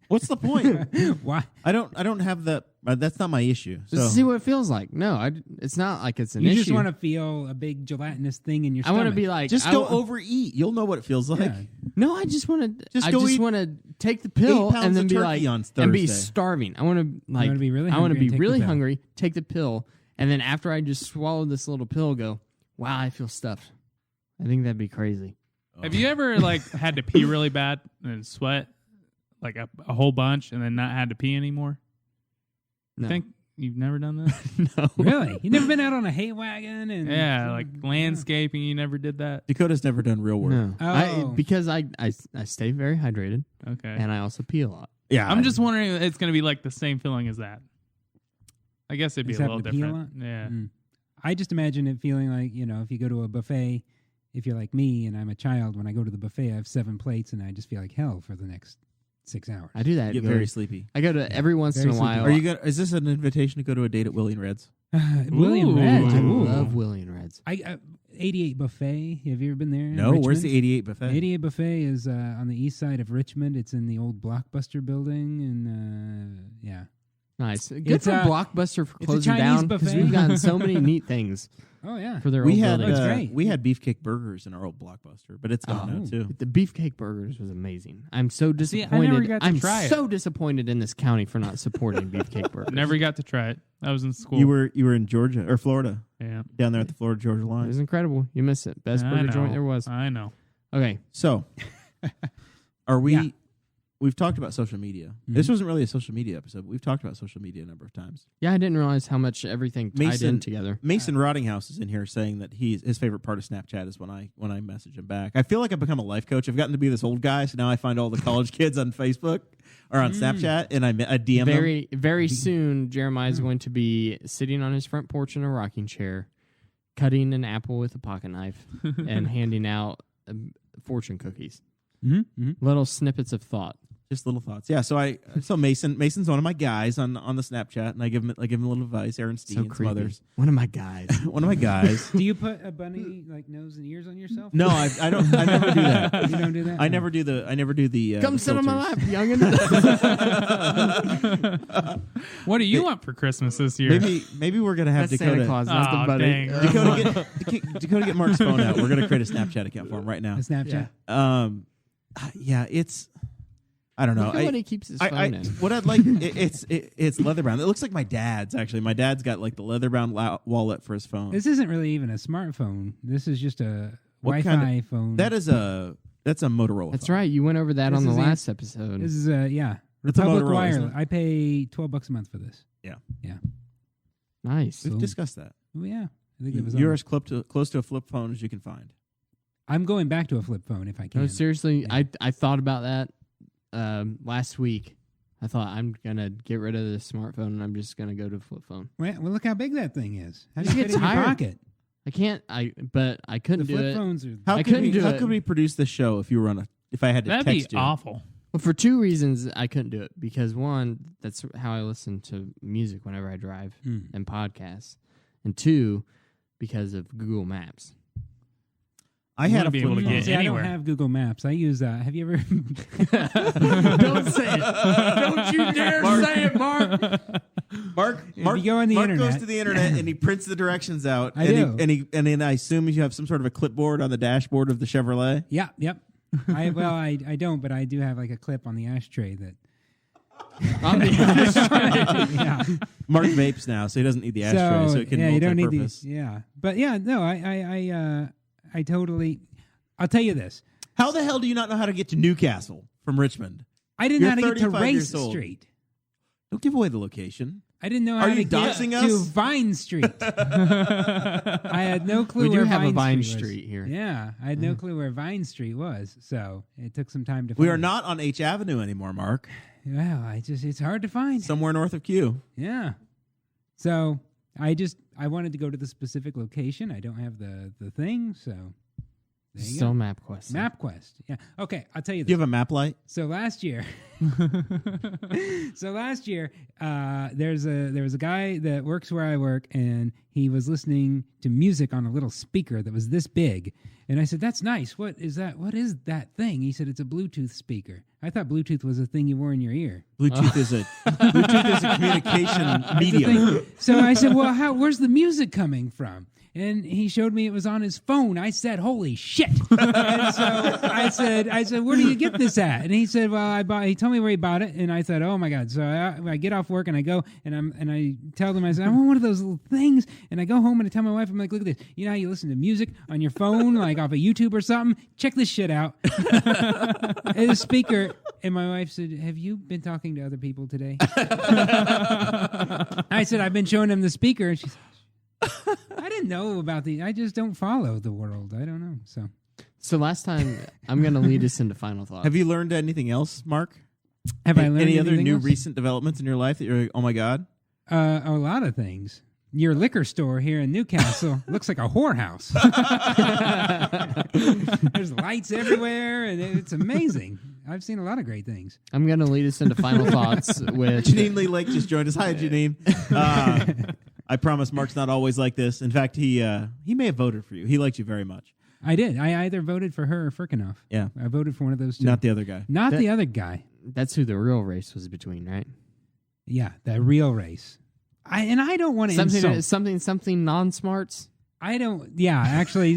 What's the point? Why? I don't have that. That's not my issue. Just So to see what it feels like. No, it's not like it's an You issue. just want to feel a big gelatinous thing in your I stomach. want to be like. just I go w- overeat. You'll know what it feels like. Yeah. No, I just want to. Just I go just eat want to take the pill 8 pounds and then of be turkey like on and be Thursday. starving. I want to like. wanna be really I want to hungry be and take really the pill. hungry. Take the pill, and then after I just swallow this little pill, go. Wow, I feel stuffed. I think that'd be crazy. Have you ever had to pee really bad and sweat like a whole bunch and then not had to pee anymore? No. I think you've never done that? No. Really? You never been out on a hay wagon and Yeah, like landscaping. You never did that? Dakota's never done real work. No. Oh. Because I stay very hydrated Okay. and I also pee a lot. Yeah, I'm just wondering if it's going to be like the same feeling as that. I guess it'd be Just a having little to pee a different. lot? Yeah. Mm. I just imagine it feeling like, if you go to a buffet, if you're like me and I'm a child, when I go to the buffet, I have 7 plates and I just feel like hell for the next 6 hours. I do that. get Go- very sleepy. I go to every once in Very a while. Are you gonna? Is this an invitation to go to a date at Willie and Red's? William Ooh. Red. I Ooh. love Willie and Reds. 88 Buffet. Have you ever been there? in No. Where's Richmond? the 88 buffet? 88 Buffet is on the east side of Richmond. It's in the old Blockbuster building, and yeah, Nice. Good It's for a- Blockbuster for it's a closing Chinese down because buffet. we've gotten so many neat things Oh yeah. for their We old had building. It's great. we had beefcake burgers in our old Blockbuster, but it's gone now too. The beefcake burgers was amazing. I'm so I disappointed. never got to I'm try it. so disappointed in this county for not supporting beefcake burgers. Never got to try it. I was in school. You were in Georgia or Florida, Yeah. down there at the Florida-Georgia It line. was incredible. You missed it. Best I burger know. joint there was. I know. Okay. So, are we? Yeah. We've talked about social media. This wasn't really a social media episode, but we've talked about social media a number of times. Yeah, I didn't realize how much everything tied in together. Mason Rottinghouse is in here saying that his favorite part of Snapchat is when I message him back. I feel like I've become a life coach. I've gotten to be this old guy, so now I find all the college kids on Facebook or on Snapchat, and I DM them. Very soon, Jeremiah's going to be sitting on his front porch in a rocking chair, cutting an apple with a pocket knife, and handing out fortune cookies. Little snippets of thought. Just little thoughts. Yeah. So Mason's one of my guys on the Snapchat, and I give him a little advice. Aaron Steen So and some creepy. others. One of my guys. One of my guys. Do you put a bunny like nose and ears on yourself? No, I don't. I never do that. You don't do that. I never do the. Come the sit on my filters. lap, youngin'. What do you want for Christmas this year? Maybe we're gonna have That's Santa Dakota. Claus, not the Aw, buddy. dang. Dakota get Mark's phone out. We're gonna create a Snapchat account for him right now. A Snapchat. Yeah, it's. I don't know. Look at what he keeps his phone in. What I'd like, it's leather bound. It looks like my dad's actually. My dad's got like the leather bound wallet for his phone. This isn't really even a smartphone. This is just a What Wi-Fi kind of- phone. That's a Motorola. That's phone. right. You went over that This on the is last episode. This is yeah. It's a Republic Motorola, isn't Wireless. I pay $12 a month for this. Nice. We've discussed that. Oh yeah. I think it was. You're as close to a flip phone as you can find. I'm going back to a flip phone if I can. No, seriously, Yeah. I thought about that last week. I thought I'm gonna get rid of the smartphone and I'm just gonna go to a flip phone. Well, look how big that thing is. How do You you get fit it in your tired. pocket? I can't. But I The couldn't do flip it. phones are. How I could couldn't we, do how it. could we produce this show if I had to That'd be text you? awful. Well, for two reasons, I couldn't do it. Because one, that's how I listen to music whenever I drive and podcasts, and two, because of Google Maps. I You had wanna a be flip able to phone. get See, I anywhere. don't have Google Maps. I use. Have you ever? Don't say it. Don't you dare say it, Mark. Mark you go on the Mark internet- goes to the internet and he prints the directions out. I and do. And then I assume you have some sort of a clipboard on the dashboard of the Chevrolet. Yeah. Yep. I don't, but I do have like a clip on the ashtray that. On the ashtray. Yeah. Mark vapes now, so he doesn't need the ashtray, so it can yeah, you don't need multi-purpose. these. Yeah, but yeah, no, I totally. I'll tell you this. How the hell do you not know how to get to Newcastle from Richmond? I didn't know how to get to 35 years Race old. Street. Don't give away the location. I didn't know how Are to you get doxing to us? Vine Street. I had no clue We do where have a Vine was. Street here. Yeah, I had no clue where Vine Street was, so it took some time to. We find are it. not on H Avenue anymore, Mark. Well, it's hard to find. Somewhere north of Q. Yeah. So I wanted to go to the specific location. I don't have the thing, so there you Still go. MapQuest. MapQuest. Yeah. Okay, I'll tell you Do you this. have a map light? So last year, there was a guy that works where I work, and he was listening to music on a little speaker that was this big. And I said, "That's nice. What is that? What is that thing?" He said, "It's a Bluetooth speaker." I thought Bluetooth was a thing you wore in your ear. Bluetooth is a communication medium. So I said, "Well, where's the music coming from?" And he showed me it was on his phone. I said, "Holy shit!" And so I said, "Where do you get this at?" And he said, "Well, he told me where he bought it." And I said, "Oh my god!" So I get off work and I go and I tell them, I said, "I want one of those little things." And I go home and I tell my wife, I'm like, "Look at this. You know how you listen to music on your phone, like off of YouTube or something? Check this shit out." And the speaker. And my wife said, "Have you been talking to other people today?" I said, "I've been showing them the speaker." And she said, "I didn't know about I just don't follow the world. I don't know." So last time, I'm going to lead us into final thoughts. Have you learned anything else, Mark? Have I learned any other anything new else? recent developments in your life that you're like, oh my God? A lot of things. Your liquor store here in Newcastle looks like a whorehouse. There's lights everywhere, and it's amazing. I've seen a lot of great things. I'm going to lead us into final thoughts with Janine Lee Lake just joined us. Hi, Janine. I promise Mark's not always like this. In fact, he may have voted for you. He liked you very much. I did. I either voted for her or Firkinoff. Yeah. I voted for one of those two. Not the other guy. Not the other guy. That's who the real race was between, right? Yeah, the real race. I don't want to insult. Something non-smarts. I don't. Yeah, actually,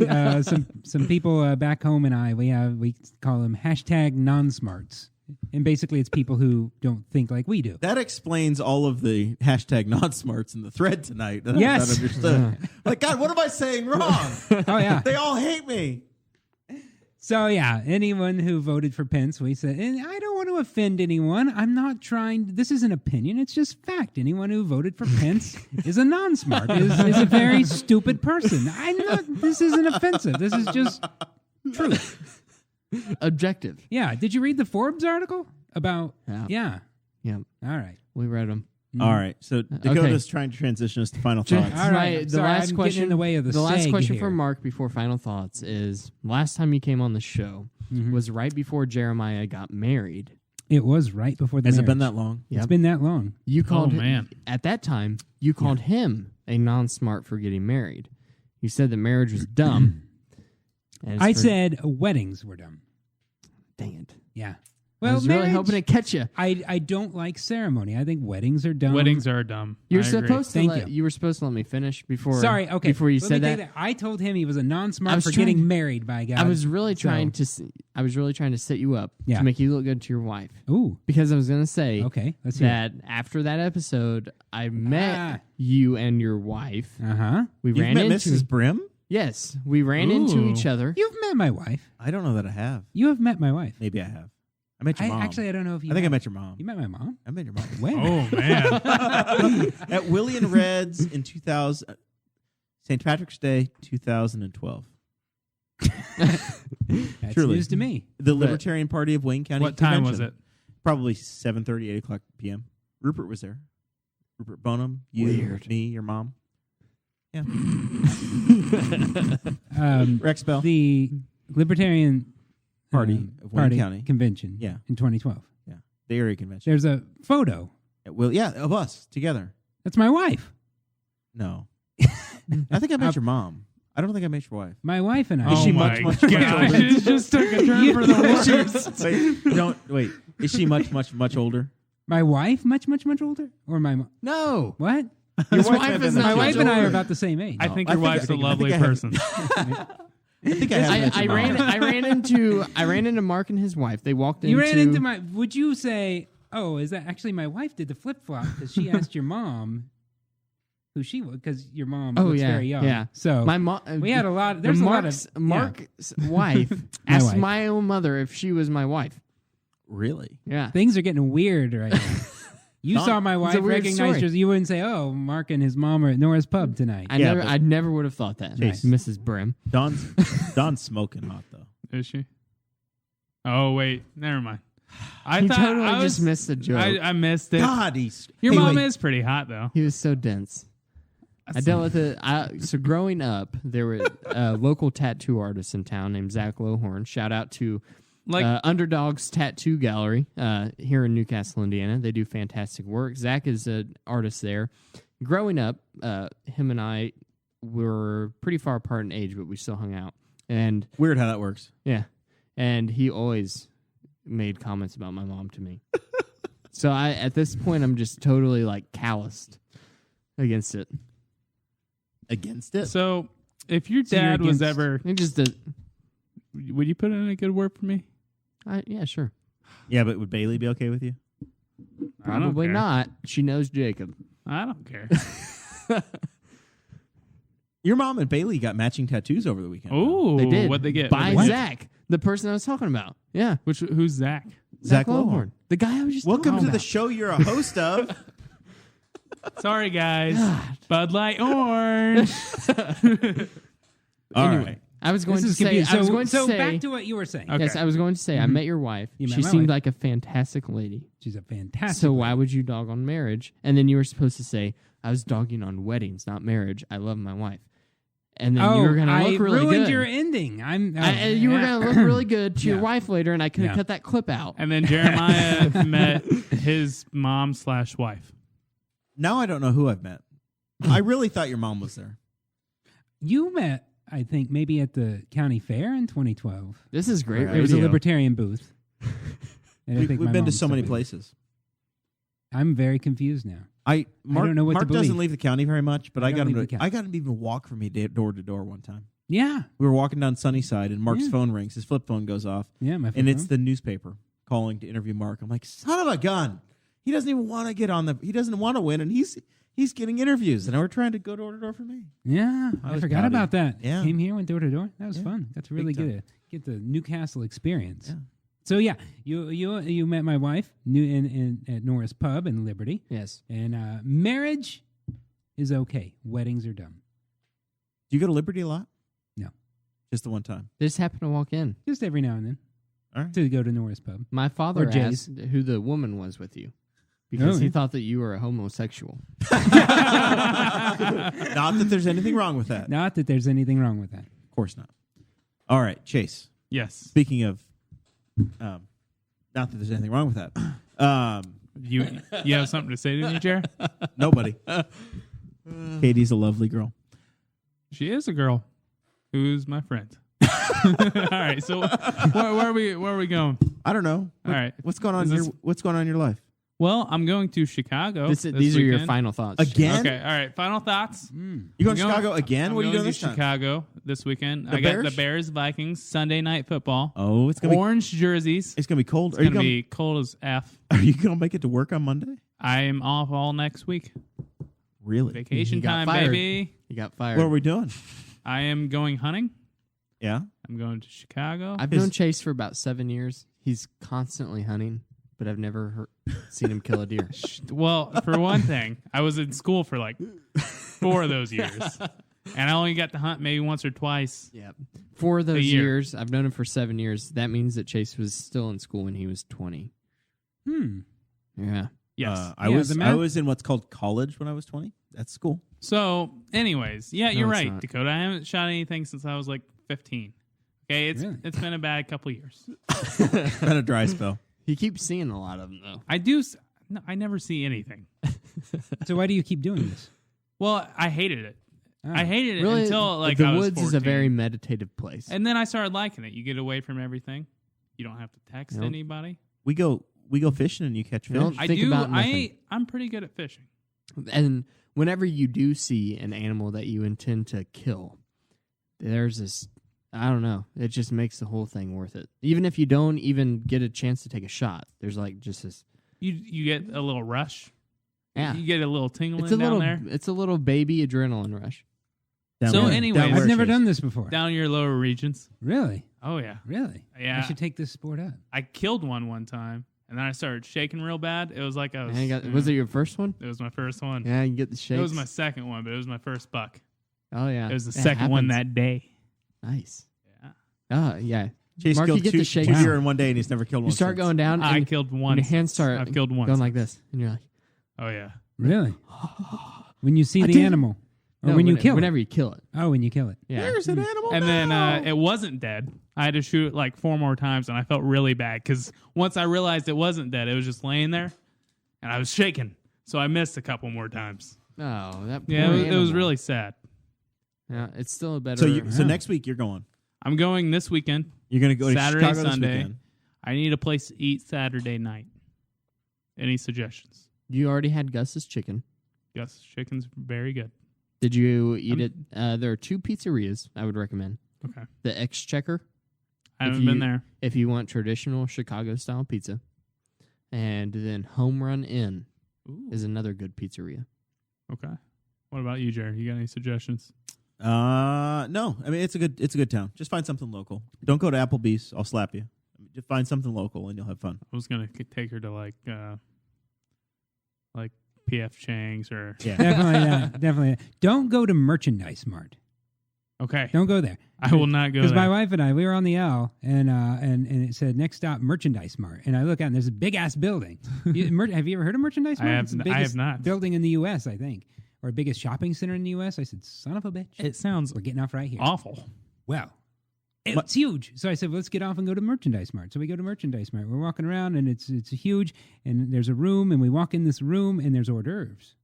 some people back home and we call them #non-smarts, and basically it's people who don't think like we do. That explains all of the #non-smarts in the thread tonight. Yes. Not understood. Like, God, what am I saying wrong? Oh yeah, they all hate me. So yeah, anyone who voted for Pence, we said, and I don't want to offend anyone. I'm not trying. This is an opinion. It's just fact. Anyone who voted for Pence is a non-smart. Is a very stupid person. This isn't offensive. This is just truth. Objective. Yeah. Did you read the Forbes article about? Yeah. Yeah. All right. We read them. All right. So Dakota's trying to transition us to final thoughts. All right. The last question in the way of the last question here. for Mark before final thoughts is: last time you came on the show was right before Jeremiah got married. It was right before the Has marriage. it been that long? It's been that long. You called at that time. You called him a non-smart for getting married. You said that marriage was dumb. I said weddings were dumb. Dang it. Yeah. Well, I was really hoping to catch you. I don't like ceremony. I think weddings are dumb. Weddings are dumb. You're supposed to. Thank you. You were supposed to let me finish before. Sorry. Okay. Before you said that, I told him he was a non-smart for getting married. By God. I was really trying to set you up to make you look good to your wife. Ooh. Because I was going to say. Okay. Let's hear that after that episode, I met you and your wife. We You've ran met into Mrs. Brim. Yes, we ran into each other. You've met my wife. I don't know that I have. You have met my wife. Maybe I have. I met your mom. Actually, I don't know if you. I think I met your mom. You met my mom. I met your mom. When? Oh man! At Willie and Red's in 2000, St. Patrick's Day, 2012. That's Truly. news to me. The Libertarian Party of Wayne County. What time Convention. was it? Probably 7:30, 8 o'clock p.m. Rupert was there. Rupert Bonham, you, me, your mom. Yeah. Rex Bell. The Libertarian Party of Wayne County Convention. Yeah. In 2012. Yeah. The area convention. There's a photo. Of us together. That's my wife. No. I think I met your mom. I don't think I met your wife. My wife and I. Is she my much gosh, older? it just took a turn for the worse. Wait. Is she much older? My wife much older? Or my mom? No. What? Your wife is My not wife and I are older. about the same age. I think your wife's a lovely person. I think I have met I your mom. ran into Mark and his wife. They walked into. You ran into my. Would you say? Oh, is that actually my wife did the flip flop because she asked your mom who she was because your mom looks very young. Yeah. So my mom. We had a lot. There's a lot of Mark's wife asked my own mother if she was my wife. Really? Yeah. Things are getting weird right now. You saw my wife, recognized her. You wouldn't say, "Oh, Mark and his mom are at Nora's pub tonight." I never would have thought that. Nice. Mrs. Brim. Dawn's smoking hot though. Is she? Oh wait, never mind. He totally just missed the joke. I missed it. God, Your mom is pretty hot though. He was so dense. I dealt with it. So growing up, there were a local tattoo artist in town named Zach Lowhorn. Shout out to Underdog's Tattoo Gallery here in Newcastle, Indiana. They do fantastic work. Zach is an artist there. Growing up, him and I were pretty far apart in age, but we still hung out. And weird how that works. Yeah. And he always made comments about my mom to me. So at this point, I'm just totally calloused against it. Against it? So if your dad was ever... Would you put in a good word for me? Yeah, sure. Yeah, but would Bailey be okay with you? Probably not. She knows Jacob. I don't care. Your mom and Bailey got matching tattoos over the weekend. Oh, they did. What'd they get? By Zach, the person I was talking about. Yeah. Who's Zach? Zach Lowhorn. The guy I was just Welcome talking to the about. show you're a host of. Sorry, guys. Bud Light Orange. All Anyway. right. I was going to say. Confusing. I was going to say. Back to what you were saying. Okay. Yes, I was going to say. I met your wife. You met She my seemed wife. like a fantastic lady. She's a fantastic. So why would you dog on marriage? And then you were supposed to say, I was dogging on weddings, not marriage. I love my wife. And then you were going to look really good. I ruined your ending. You were going to look really good to your wife later, and I could have cut that clip out. And then Jeremiah met his mom/wife. Now I don't know who I've met. I really thought your mom was there. You met, I think, maybe at the county fair in 2012. This is great. Right. It was a Radio. libertarian booth. And I think We've my been to mom so many still- places. I'm very confused now. Mark, don't know what to Mark believe. doesn't leave the county very much, but I got don't him leave the county. I got him to even walk for me door to door one time. Yeah. We were walking down Sunnyside, and Mark's Yeah. phone rings. His flip phone goes off. Yeah, my and it's the newspaper calling to interview Mark. I'm like, son of a gun! He doesn't even want to get on the. He doesn't want to win, and he's getting interviews, and we're trying to go door to door for me. Yeah, I was forgot proud of about that. Yeah. Came here, went door to door. That was Yeah. fun. Got to really Big get the Newcastle experience. Yeah. So yeah, you met my wife at Norris Pub in Liberty. Yes. And marriage is okay. Weddings are dumb. Do you go to Liberty a lot? No. Just the one time. They just happened to walk in. Just every now and then. All right. To go to Norris Pub. My father Jay's. asked who the woman was with you because he thought that you were a homosexual. Not that there's anything wrong with that. Not that there's anything wrong with that. Of course not. All right, Chase. Yes. Speaking of, not that there's anything wrong with that. You have something to say to me, Jer? Nobody. Katie's a lovely girl. She is a girl who's my friend. All right, so where are we going? I don't know. All right. What's going on? What's going on in your life? Well, I'm going to Chicago. These are your final thoughts. Again? Okay, all right. Final thoughts. You going to Chicago again? What are you doing this time? Chicago this weekend. I Bears? got the Bears Vikings Sunday night football. Oh, it's gonna orange jerseys. It's gonna be cold. It's gonna be cold as F. Are you gonna make it to work on Monday? I am off all next week. Really? Vacation You got time, fired. baby. You got fired. What are we doing? I am going hunting. Yeah. I'm going to Chicago. I've known Chase for about 7 years. He's constantly hunting, but I've never seen him kill a deer. Well, for one thing, I was in school for like 4 of those years, and I only got to hunt maybe once or twice. Yeah. 4 of those year. years, I've known him for 7 years. That means that Chase was still in school when he was 20. Yeah. Yes. I was in what's called college when I was 20. That's school. So, anyways, yeah, you're it's right, not. Dakota. I haven't shot anything since I was like 15. Okay, it's been a bad couple years. Been a dry spell. He keeps seeing a lot of them, though. I never see anything. So why do you keep doing this? Well, I hated it. Oh. I hated it Really, until like the I was woods 14. is a very meditative place. And then I started liking it. You get away from everything. You don't have to text Nope. anybody. We go fishing and you catch fish. Don't I think do. about nothing. I'm pretty good at fishing. And whenever you do see an animal that you intend to kill, there's this, I don't know, it just makes the whole thing worth it. Even if you don't even get a chance to take a shot, there's like just this. You get a little rush. Yeah. You get a little tingling It's a down little, there. it's a little baby adrenaline rush. Down So where? anyways- Down where, I've never Chase? done this before. Down your lower regions. Really? Oh, yeah. Really? Yeah. I should take this sport up. I killed one time, and then I started shaking real bad. It was like I was... Was it your first one? It was my first one. Yeah, you get the shakes. It was my second one, but it was my first buck. Oh, yeah. It was the That second one happens. that day. Nice. Yeah. Oh, yeah. Chase Mark, you killed get two the shakes. deer in one day and he's never killed one. You start since. going down, I and killed and one. your hands start I've killed one. going like this, and you're like, Oh, yeah. Really? When you see I the did- animal. Or no, when you kill whenever it. you kill it. Oh, when you kill it. Yeah. There's an animal. And then now. it wasn't dead. I had to shoot it like 4 more times, and I felt really bad because once I realized it wasn't dead, it was just laying there, and I was shaking. So I missed a couple more times. Oh, that poor Yeah, it was animal. really sad. Yeah, it's still a better. So next week you're going. I'm going this weekend. You're going to go Saturday, to Chicago Sunday. this weekend. I need a place to eat Saturday night. Any suggestions? You already had Gus's chicken. Yes, chicken's very good. Did you eat it? There are 2 pizzerias I would recommend. Okay. The Exchequer, I haven't If you- been there. if you want traditional Chicago-style pizza. And then Home Run Inn Ooh. is another good pizzeria. Okay. What about you, Jared? You got any suggestions? No. I mean, it's a good town. Just find something local. Don't go to Applebee's. I'll slap you. Just find something local and you'll have fun. I was gonna take her to like P.F. Chang's or Yeah. Definitely that. Don't go to Merchandise Mart. okay. Don't go there. I will not go Because there. my wife and I, we were on the L, and it said next stop Merchandise Mart, and I look out and there's a big ass building. Have you ever heard of Merchandise Mart? It's the I biggest have not. building in the U.S. I think, or biggest shopping center in the U.S. I said, son of a bitch, It sounds we're getting off right here. awful. Well, it's huge. So I said, well, let's get off and go to Merchandise Mart. So we go to Merchandise Mart. We're walking around, and it's huge, and there's a room, and we walk in this room, and there's hors d'oeuvres.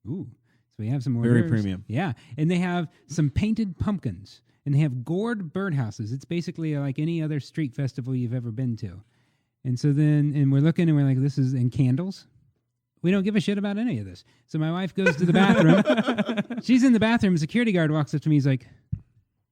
Ooh. So we have some hors Very d'oeuvres. premium. Yeah. And they have some painted pumpkins, and they have gourd birdhouses. It's basically like any other street festival you've ever been to. And so then, and we're looking, and we're like, and candles. we don't give a shit about any of this. So my wife goes to the bathroom. She's in the bathroom. Security guard walks up to me. He's like,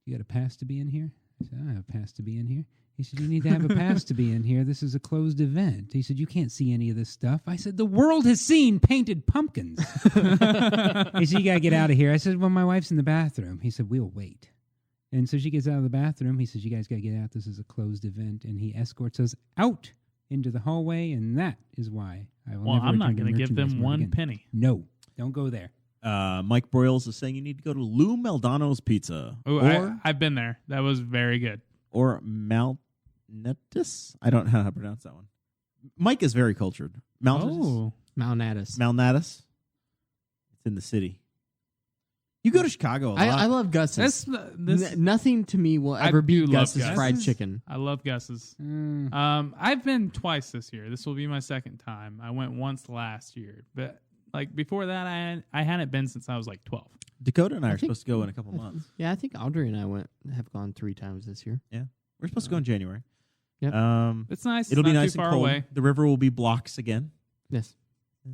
"You got a pass to be in here?" I said, "I have a pass to be in here." He said, "You need to have a pass to be in here. This is a closed event." He said, "You can't see any of this stuff." I said, "The world has seen painted pumpkins." He said, "You got to get out of here." I said, "Well, my wife's in the bathroom." He said, "We'll wait." And so she gets out of the bathroom. He says, "You guys got to get out. This is a closed event." And he escorts us out into the hallway, and that is why I will never I'm not going to give them one again. penny. No, don't go there. Mike Broyles is saying you need to go to Lou Maldano's Pizza. Oh, I've been there. That was very good. Or Malnatus? I don't know how to pronounce that one. Mike is very cultured. Malnatus. Malnatus. It's in the city. You go to Chicago a lot. I love Gus's. Nothing to me will ever beat Gus's fried chicken. I love Gus's. I've been twice this year. This will be my second time. I went once last year, but like before that, I hadn't been since I was like 12. Dakota and I are supposed to go in a couple months. Yeah, I think Audrey and I have gone 3 times this year. Yeah, we're supposed to go in January. Yep. It's nice. It'll be not nice too far and cold. away. The river will be blocks again. Yes.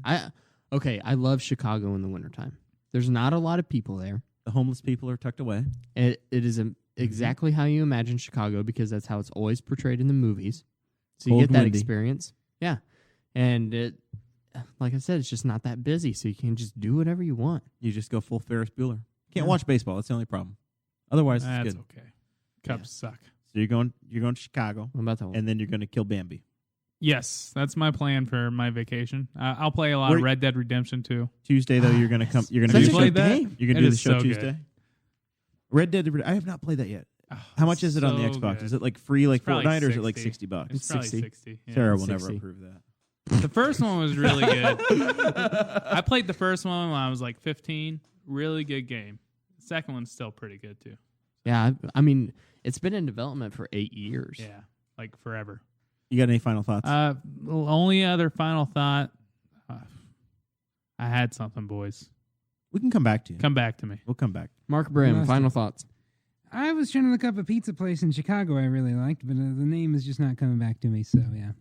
I love Chicago in the wintertime. There's not a lot of people there. The homeless people are tucked away. It is exactly how you imagine Chicago because that's how it's always portrayed in the movies. So you get that experience. Yeah. And it, like I said, it's just not that busy, so you can just do whatever you want. You just go full Ferris Bueller. Can't watch baseball. That's the only problem. Otherwise, that's it's good. Okay. Cubs suck. So you're going to Chicago, What about that one? and then you're going to kill Bambi. Yes, that's my plan for my vacation. I'll play a lot of Red Dead Redemption 2. Tuesday, though, you're going to come. You're going to Such a do the good show. game. You're going to It do the is show so Tuesday. good. Red Dead. I have not played that yet. How much is it on the Xbox? good. Is it like free, like probably Fortnite, or is it like 60. $60? It's probably 60. 60. Yeah. Sarah will 60. never approve that. The first one was really good. I played the first one when I was like 15. Really good game. The second one's still pretty good too. Yeah, I mean, it's been in development for 8 years. Yeah, like forever. You got any final thoughts? Only other final thought. I had something, boys. We can come back to you. Come back to me. We'll come back. Mark Brim, final thoughts. I was trying to look up a pizza place in Chicago I really liked, but the name is just not coming back to me, so yeah.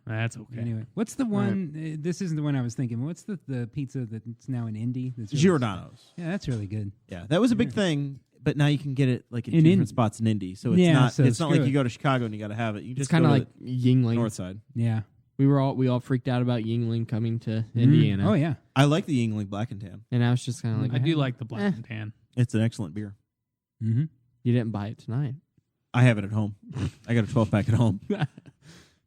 That's okay. Anyway, what's the one? This isn't the one I was thinking. What's the pizza that's now in Indy? That's really Giordano's. Yeah, that's really good. Yeah, that was a big thing, but now you can get it like in In two different spots in Indy. So it's not. so It's not like screw you it. go to Chicago and you got to have it. You It's just kind of go like to Yingling. the north side. Yeah. We all freaked out about Yingling coming to Indiana. Oh yeah. I like the Yingling Black and Tan. And I was just kind of like, I do like the black and tan. It's an excellent beer. Mm-hmm. you didn't buy it tonight. I have it at home. I got a 12-pack at home.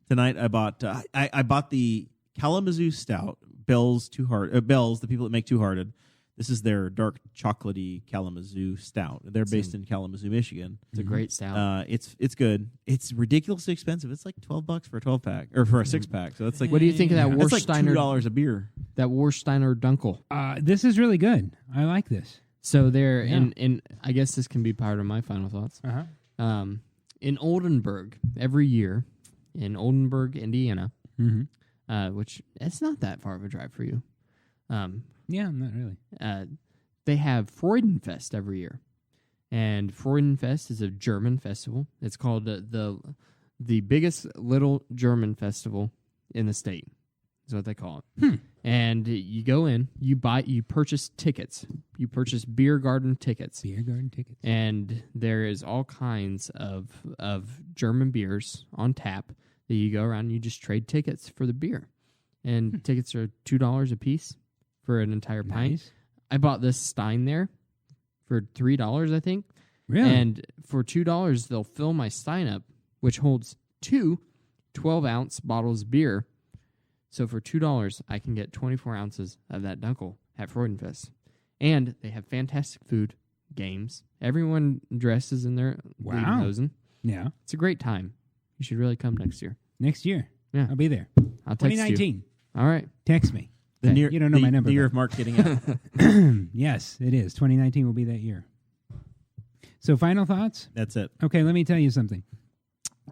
Tonight I bought I bought the Kalamazoo Stout. Bell's, the people that make Two Hearted. This is their dark chocolatey Kalamazoo Stout. They're based in Kalamazoo, Michigan. It's a great stout. It's good. It's ridiculously expensive. It's like $12 for a 12-pack or for a 6-pack. So it's like What do you think of that that's like Warsteiner? $2 a beer. That Warsteiner Dunkel. This is really good. I like this. So there, Yeah. and I guess this can be part of my final thoughts. Uh-huh. In Oldenburg, every year, in Oldenburg, Indiana, Mm-hmm. which it's not that far of a drive for you. Yeah, not really. They have Freudenfest every year, and Freudenfest is a German festival. It's called the biggest little German festival in the state. Is what they call it. And you go in, you purchase tickets. You purchase beer garden tickets. Beer garden tickets. And there is all kinds of German beers on tap that you go around and you just trade tickets for the beer. And tickets are $2 a piece for an entire pint. Nice. I bought this Stein there for $3, I think. Really? And for $2, they'll fill my Stein up, which holds 2 12-ounce bottles of beer. So for $2, I can get 24 ounces of that Dunkel at Freudenfest. And they have fantastic food, games. Everyone dresses in their Lederhosen. Yeah. It's a great time. You should really come next year. Next year. Yeah. I'll be there. I'll text 2019. you. All right. Text me. You don't know my number. The year but- of Mark getting out. Yes, it is. 2019 will be that year. So final thoughts? That's it. Okay, let me tell you something.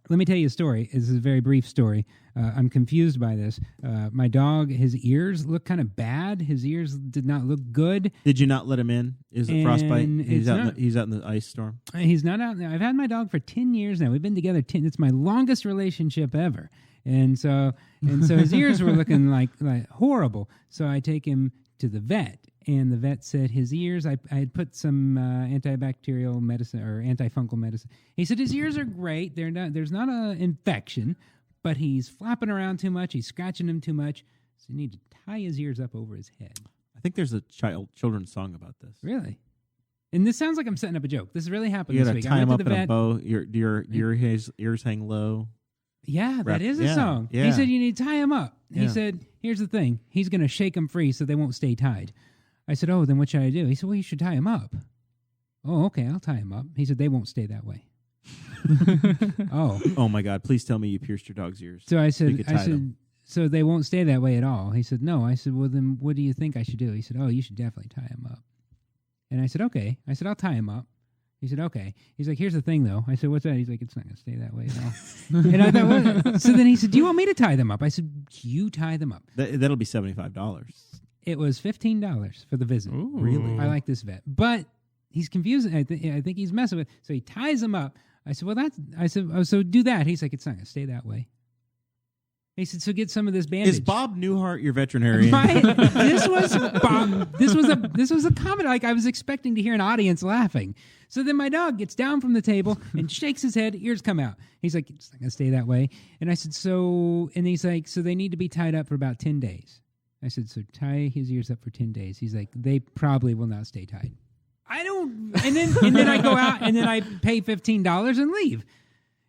Let me tell you a story. This is a very brief story. I'm confused by this. My dog, his ears look kind of bad. His ears did not look good. Did you not let him in? Is it And frostbite? He's it's out. not. He's out in the ice storm. He's not out there. I've had my dog for 10 years now. We've been together 10. It's my longest relationship ever. And so his ears were looking like horrible. So I take him to the vet, and the vet said his ears, I had put some antibacterial medicine or antifungal medicine. He said his ears are great. There's not an infection, but he's flapping around too much. He's scratching them too much. So you need to tie his ears up over his head. I think there's a children's song about this. Really? And this sounds like I'm setting up a joke. This really happened You this gotta week. tie I him went up to the in vet. a bow. Your ears hang low. Yeah, that is a song. Yeah. He said you need to tie him up. He Yeah. said, here's the thing. He's going to shake them free so they won't stay tied. I said, oh, then what should I do? He said, well, you should tie him up. Oh, okay, I'll tie him up. He said, they won't stay that way. Oh my God! Please tell me you pierced your dog's ears. So I You said, could tie them. so they won't stay that way at all. He said, no. I said, well, then what do you think I should do? He said, oh, you should definitely tie him up. And I said, okay. I said, I'll tie him up. He said, okay. He's like, here's the thing, though. I said, what's that? He's like, it's not going to stay that way at all. And I thought, what? So then he said, do you want me to tie them up? I said, you tie them up. That'll be $75. It was $15 for the visit. Ooh. Really? I like this vet. But he's confused. I think he's messing with. So he ties them up. I said, oh, so do that. He's like, it's not going to stay that way. He said, so get some of this bandage. Is Bob Newhart your veterinarian? This was Bob. This was a comment. Like I was expecting to hear an audience laughing. So then my dog gets down from the table and shakes his head. Ears come out. He's like, it's not going to stay that way. And I said, and he's like, so they need to be tied up for about 10 days. I said, so tie his ears up for 10 days. He's like, they probably will not stay tied. I don't. And then I go out and then I pay $15 and leave.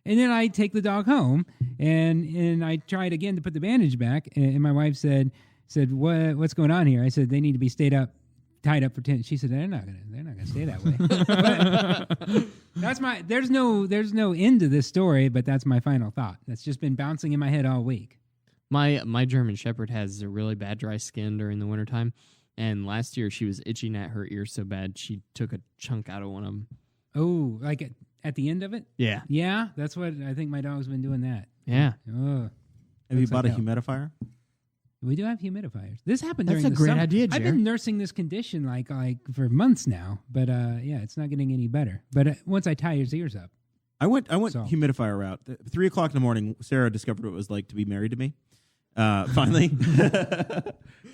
And then I take the dog home, and I tried again to put the bandage back, and my wife said, what's going on here? I said they need to be tied up for 10. She said they're not gonna stay that way. But there's no end to this story, but that's my final thought. That's just been bouncing in my head all week. My German Shepherd has a really bad dry skin during the wintertime, and last year she was itching at her ear so bad she took a chunk out of one of them. Oh, like at the end of it? Yeah. Yeah, that's what I think my dog's been doing that. Yeah. Oh. Have you bought a hell. humidifier? We do have humidifiers. This happened That's during a the great summer. idea, I've Jer. been nursing this condition like for months now, but yeah, it's not getting any better. But once I tie his ears up. I went So. humidifier route. 3 o'clock in the morning, Sarah discovered what it was like to be married to me. Finally.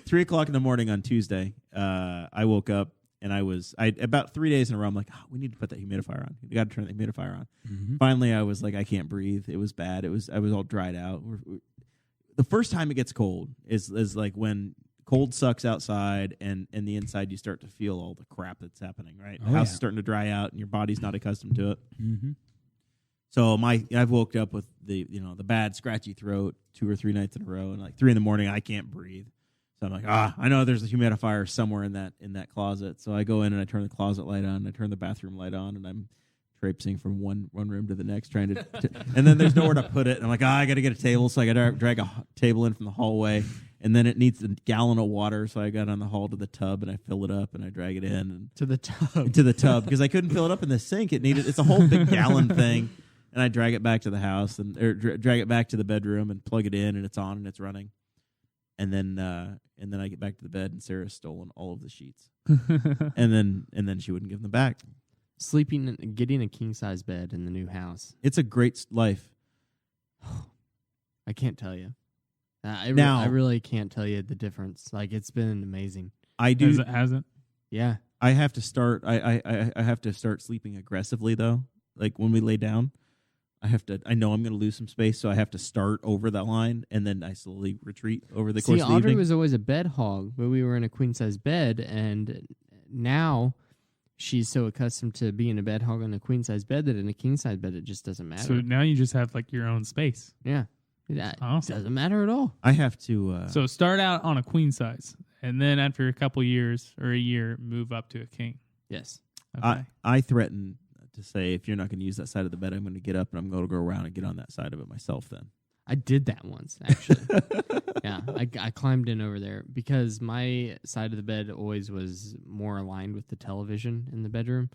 3 o'clock in the morning on Tuesday, I woke up and I about 3 days in a row, I'm like, we need to put that humidifier on. We got to turn the humidifier on. Mm-hmm. Finally, I was like, I can't breathe. It was bad. I was all dried out. The first time it gets cold is like when cold sucks outside and the inside you start to feel all the crap that's happening, right? The house is starting to dry out and your body's not accustomed to it. Mm-hmm. So I've woke up with the bad scratchy throat 2 or 3 nights in a row, and like 3 a.m, I can't breathe. So I'm like, I know there's a humidifier somewhere in that closet. So I go in and I turn the closet light on, and I turn the bathroom light on, and I'm traipsing from one room to the next, trying to and then there's nowhere to put it. And I'm like, I got to get a table, so I got to drag a table in from the hallway, and then it needs a gallon of water, so I got on the hall to the tub and I fill it up and I drag it in and To the tub. because I couldn't fill it up in the sink. It's a whole big gallon thing, and I drag it back to the house or drag it back to the bedroom and plug it in, and it's on and it's running. And then I get back to the bed, and Sarah's stolen all of the sheets, and then she wouldn't give them back. Getting a king size bed in the new house. It's a great life. I can't tell you. I really can't tell you the difference. Like, it's been amazing. I do. Hasn't? Yeah. I have to start. I have to start sleeping aggressively though. Like when we lay down, I know I'm going to lose some space, so I have to start over that line, and then I slowly retreat over the course of the Audrey evening. was always a bed hog, but we were in a queen size bed, and now she's so accustomed to being a bed hog on a queen size bed that in a king size bed it just doesn't matter. So now you just have like your own space. Yeah. It Awesome. doesn't matter at all. I have to. So start out on a queen size, and then after a couple years or a year, move up to a king. Yes. Okay. I threaten to say, if you're not going to use that side of the bed, I'm going to get up and I'm going to go around and get on that side of it myself then. I did that once, actually. Yeah, I climbed in over there because my side of the bed always was more aligned with the television in the bedroom.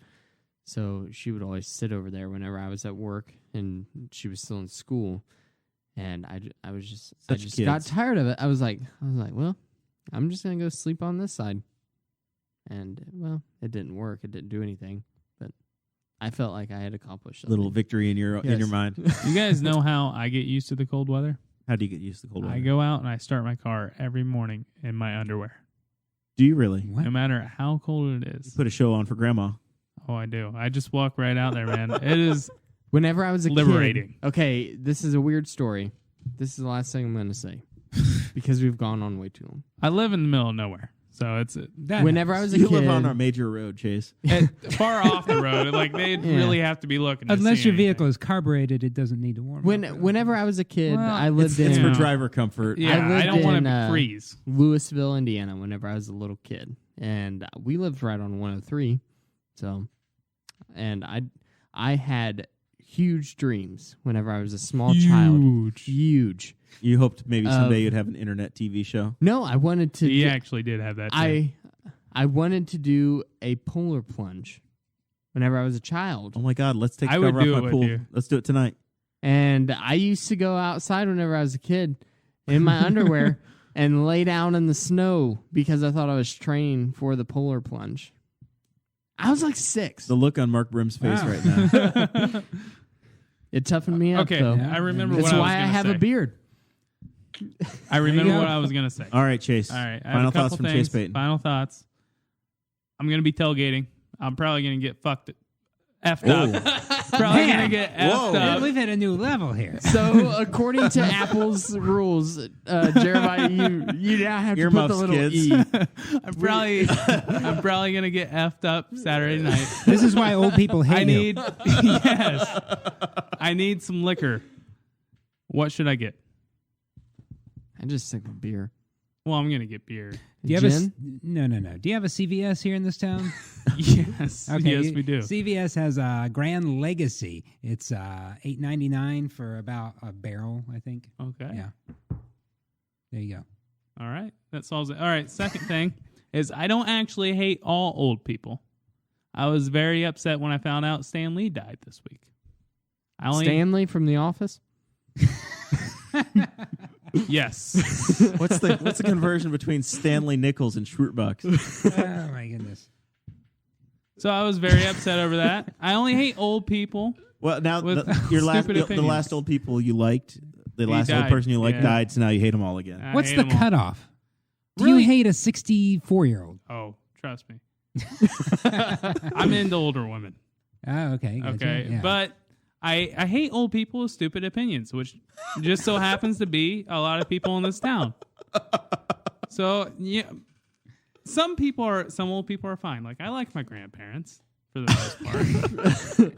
So she would always sit over there whenever I was at work, and she was still in school. And I just got tired of it. I was like, well, I'm just gonna go sleep on this side. And well, it didn't work. It didn't do anything. But I felt like I had accomplished something. Little victory in your mind. You guys know how I get used to the cold weather? How do you get used to the cold weather? I go out and I start my car every morning in my underwear. Do you really? What? No matter how cold it is. Put a show on for Grandma. Oh, I do. I just walk right out there, man. It is Whenever I was a liberating. kid. Okay, this is a weird story. This is the last thing I'm going to say because we've gone on way too long. I live in the middle of nowhere, so it's Whenever I was a You kid, live on our major road, Chase. far off the road. Like they'd really have to be looking. Unless to your see vehicle is carbureted, it doesn't need to warm up. Whenever I was a kid, Well, I lived It's in for driver comfort. Yeah, I lived I don't want in, to freeze. Louisville, Indiana, whenever I was a little kid, and we lived right on 103. So, and I had huge dreams whenever I was a small child. Huge. You hoped maybe someday you'd have an internet TV show. No, I wanted to. He actually did have that. Too. I wanted to do a polar plunge whenever I was a child. Oh my God, let's take I the would cover do off it my with pool. you. Let's do it tonight. And I used to go outside whenever I was a kid in my underwear and lay down in the snow because I thought I was training for the polar plunge. I was like 6. The look on Mark Brim's face right now. It toughened me up, Okay, though. I remember That's what I was why I gonna have say. a beard. I remember go. what I was going to say. All right, Chase. All right. I have Final a couple thoughts from things. Chase Payton. Final thoughts. I'm going to be tailgating. I'm probably going to get effed up. Probably going to get effed up. We've hit a new level here. So, according to Apple's rules, Jeremiah, you now have to put the Earmuffs, little kids. E. I'm probably going to get effed up Saturday night. This is why old people hate you. Yes. I need some liquor. What should I get? I just think of beer. Well, I'm going to get beer. Do you have Gin? No. Do you have a CVS here in this town? Yes. Okay, Yes, we do. CVS has a Grand Legacy. It's $8.99 for about a barrel, I think. Okay. Yeah. There you go. All right. That solves it. All right. Second thing is I don't actually hate all old people. I was very upset when I found out Stan Lee died this week. Stanley from The Office? Yes. What's the conversion between Stanley Nichols and Schwartbucks? Oh, my goodness. So I was very upset over that. I only hate old people. Well, now With your last stupid the opinions. last old people you liked, the last old died. person you liked Yeah. died, so now you hate them all again. I What's hate the 'em all. cutoff? Do Really? you hate a 64-year-old? Oh, trust me. I'm into older women. Oh, okay. Gotcha. Okay. Yeah. But I hate old people with stupid opinions, which just so happens to be a lot of people in this town. So, yeah. Some old people are fine. Like, I like my grandparents for the most part.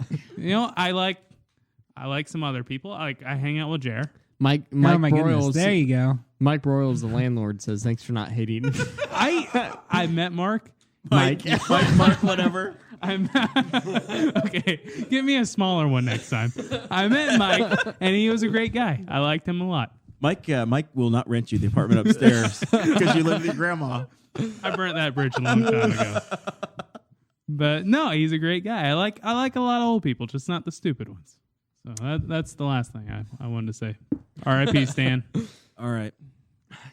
I like some other people. I hang out with Jer. Mike oh, my goodness. Broyles. There you go. Mike Broyles, the landlord, says, thanks for not hating. I met Mark. Mark, whatever. Okay, give me a smaller one next time. I met Mike, and he was a great guy. I liked him a lot. Mike will not rent you the apartment upstairs because you live with your grandma. I burnt that bridge a long time ago. But no, he's a great guy. I like a lot of old people, just not the stupid ones. So that's the last thing I wanted to say. R.I.P. Stan. All right.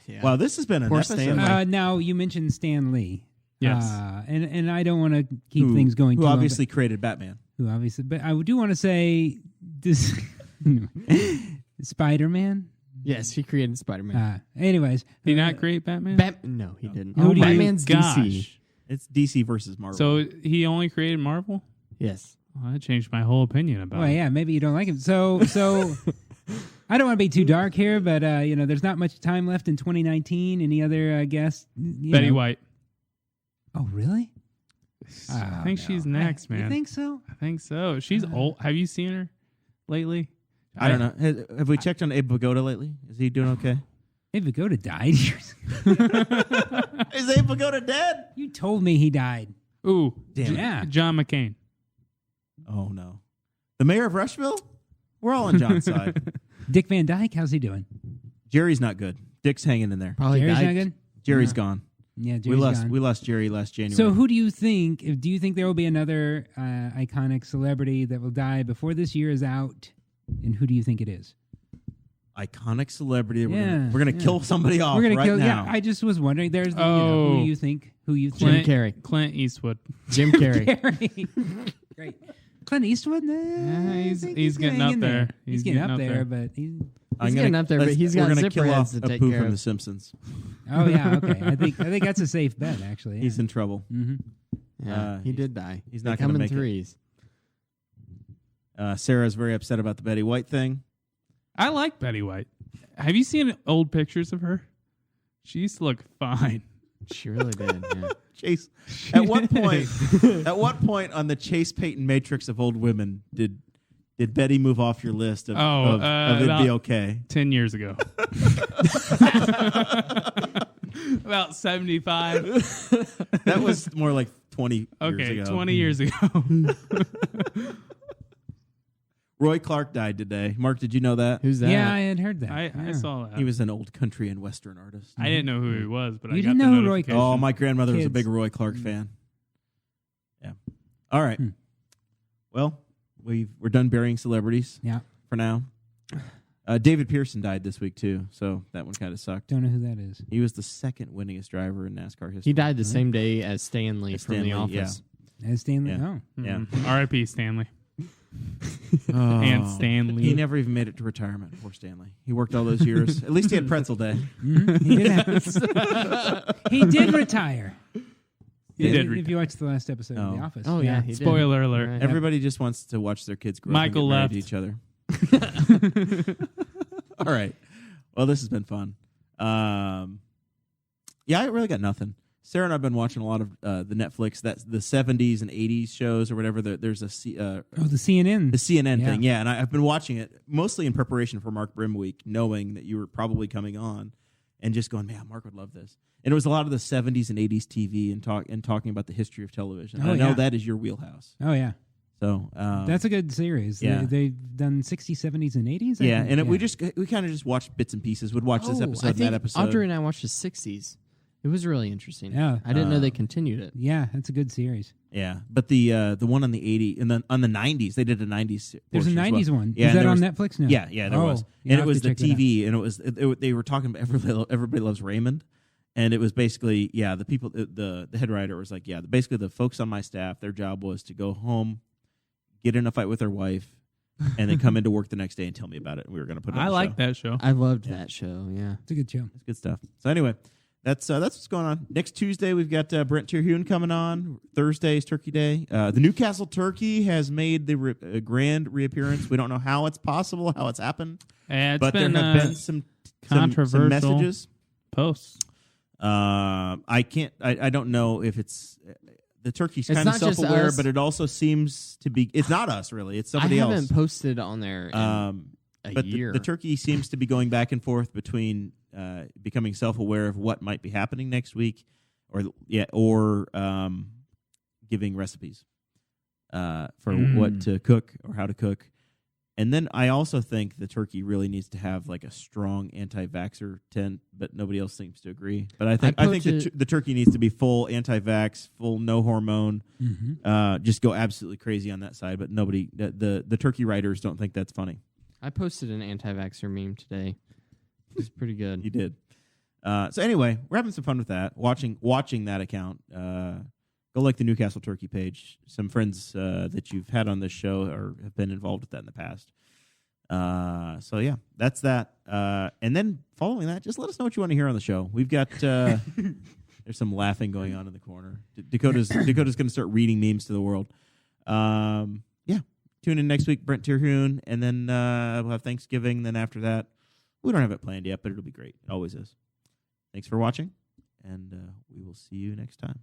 Yeah. Wow, this has been an Poor episode. Stanley. Now, you mentioned Stan Lee. Yes. And I don't want to keep things going Who too long, obviously created Batman. but I do want to say this Spider-Man. Yes, he created Spider-Man. Anyways. Did he not create Batman? No, he didn't. Who do you- Batman's Gosh. DC. It's DC versus Marvel. So he only created Marvel? Yes. Well, that changed my whole opinion about Well, it. yeah, maybe you don't like him. So I don't want to be too dark here, but there's not much time left in 2019. Any other guests? Betty White. Oh, really? I think she's next, man. You think so? I think so. She's old. Have you seen her lately? I don't know. Have we checked on Abe Vigoda lately? Is he doing okay? Abe Vigoda died. Is Abe Vigoda dead? You told me he died. Ooh, Damn. Yeah. John McCain. Oh no, the mayor of Rushville. We're all on John's side. Dick Van Dyke, how's he doing? Jerry's not good. Dick's hanging in there. Probably Jerry's died. not good? Jerry's No. gone. Yeah, Jerry's gone. We lost Jerry last January. So who do you think? Do you think there will be another iconic celebrity that will die before this year is out? And who do you think it is? Iconic celebrity. Yeah, We're gonna kill somebody off We're gonna right kill. now. Yeah, I just was wondering. There's the, Oh. who you think? Who you Jim think? Carrey. Clint Eastwood. Jim Carrey. Carrey. Great. Clint Eastwood? He's getting up there. He's getting up there, but he's getting up there, but he's got zipper kill heads off to take Apu care from of. The Simpsons. Oh yeah, okay. I think that's a safe bet. Actually, yeah. He's in trouble. Mm-hmm. Yeah, he did die. He's not going to come in threes. Sarah's very upset about the Betty White thing. I like Betty White. Have you seen old pictures of her? She used to look fine. She really did. Yeah. Chase. At what point on the Chase Payton matrix of old women did Betty move off your list of it'd be okay? 10 years ago. About 75. That was more like 20 years Okay, ago. 20 years ago. Roy Clark died today. Mark, did you know that? Who's that? Yeah, I had heard that. I saw that. He was an old country and western artist. I didn't know who he was, but You I got didn't the know who Roy notification. Oh, my grandmother was a Kids. big Roy Clark fan. Yeah. All right. Well, we're done burying celebrities Yeah. for now. David Pearson died this week, too, so that one kind of sucked. Don't know who that is. He was the second winningest driver in NASCAR history. He died the same day as Stanley As from Stanley, The Office. As Stanley. Yeah. Oh. Yeah. R.I.P. Stanley. Oh. And Stanley. He never even made it to retirement. Poor Stanley. He worked all those years. At least he had pretzel day. He did retire. He did If retire. you watch the last episode of Oh. The Office. Oh, yeah. He did. Spoiler alert. Right. Everybody just wants to watch their kids grow Michael up and get married left. to each other. All right. Well, this has been fun. Yeah, I really got nothing. Sarah and I have been watching a lot of the Netflix, that's the 70s and 80s shows or whatever. There's a the CNN. the CNN Yeah. thing, yeah. And I've been watching it mostly in preparation for Mark Brim Week, knowing that you were probably coming on, and just going, man, Mark would love this. And it was a lot of the 70s and 80s TV and talking about the history of television. Oh, I know yeah. that is your wheelhouse. Oh, yeah. So That's a good series. yeah. They've done 60s, 70s, and 80s. I yeah, think. and we kind of just watched bits and pieces. Would watch this episode I and think that episode. Audrey and I watched the 60s. It was really interesting. Yeah. I didn't know they continued it. Yeah, that's a good series. Yeah, but the one on the 80s and then on the 90s, they did a 90s. There's a portion as 90s well. one. Yeah, Is and that there on was- Netflix now? Yeah, there was, you and have it was to the check that out. TV, and it was they were talking about Everybody Loves Raymond, and it was basically the people the head writer was like basically the folks on my staff, their job was to go home, get in a fight with their wife, and then come into work the next day and tell me about it. And we were going to put it on I the like show. that show. I loved that show, yeah. It's a good show. It's good stuff. So anyway, that's what's going on. Next Tuesday, we've got Brent Terhune coming on. Thursday is Turkey Day. The Newcastle Turkey has made the grand reappearance. We don't know how it's possible, how it's happened, It's but been, there have been some controversial messages. posts. I don't know if it's the turkey's It's kind of not just self-aware, us. but it also seems to be. It's not us really. It's I somebody haven't else. posted on there in a But year. the turkey seems to be going back and forth between becoming self-aware of what might be happening next week, or giving recipes for what to cook or how to cook. And then I also think the turkey really needs to have like a strong anti-vaxxer tent, but nobody else seems to agree. But I think the turkey needs to be full anti-vax, full no hormone, just go absolutely crazy on that side. But nobody, the turkey writers don't think that's funny. I posted an anti-vaxxer meme today. It's pretty good. You did. So anyway, we're having some fun with that. Watching that account. Go like the Newcastle Turkey page. Some friends that you've had on this show have been involved with that in the past. So yeah, that's that. And then following that, just let us know what you want to hear on the show. We've got there's some laughing going on in the corner. Dakota's going to start reading memes to the world. Yeah, tune in next week, Brent Terhune, and then we'll have Thanksgiving. Then after that, we don't have it planned yet, but it'll be great. It always is. Thanks for watching, and we will see you next time.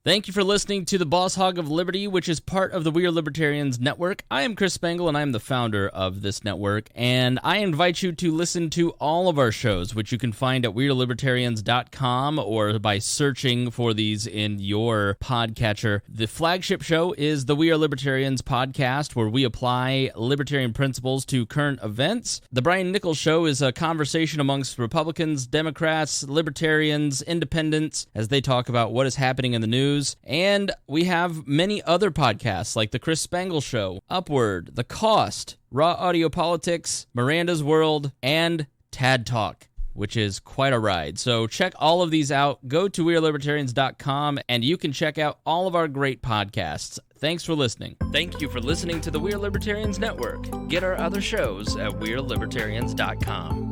Thank you for listening to the Boss Hog of Liberty, which is part of the We Are Libertarians Network. I am Chris Spangle, and I am the founder of this network, and I invite you to listen to all of our shows, which you can find at WeAreLibertarians.com or by searching for these in your podcatcher. The flagship show is the We Are Libertarians podcast, where we apply libertarian principles to current events. The Brian Nichols Show is a conversation amongst Republicans, Democrats, Libertarians, Independents, as they talk about what is happening in the news. And we have many other podcasts like The Chris Spangle Show, Upward, The Cost, Raw Audio Politics, Miranda's World, and Tad Talk, which is quite a ride. So check all of these out. Go to WeAreLibertarians.com and you can check out all of our great podcasts. Thanks for listening. Thank you for listening to the We Are Libertarians Network. Get our other shows at wearelibertarians.com.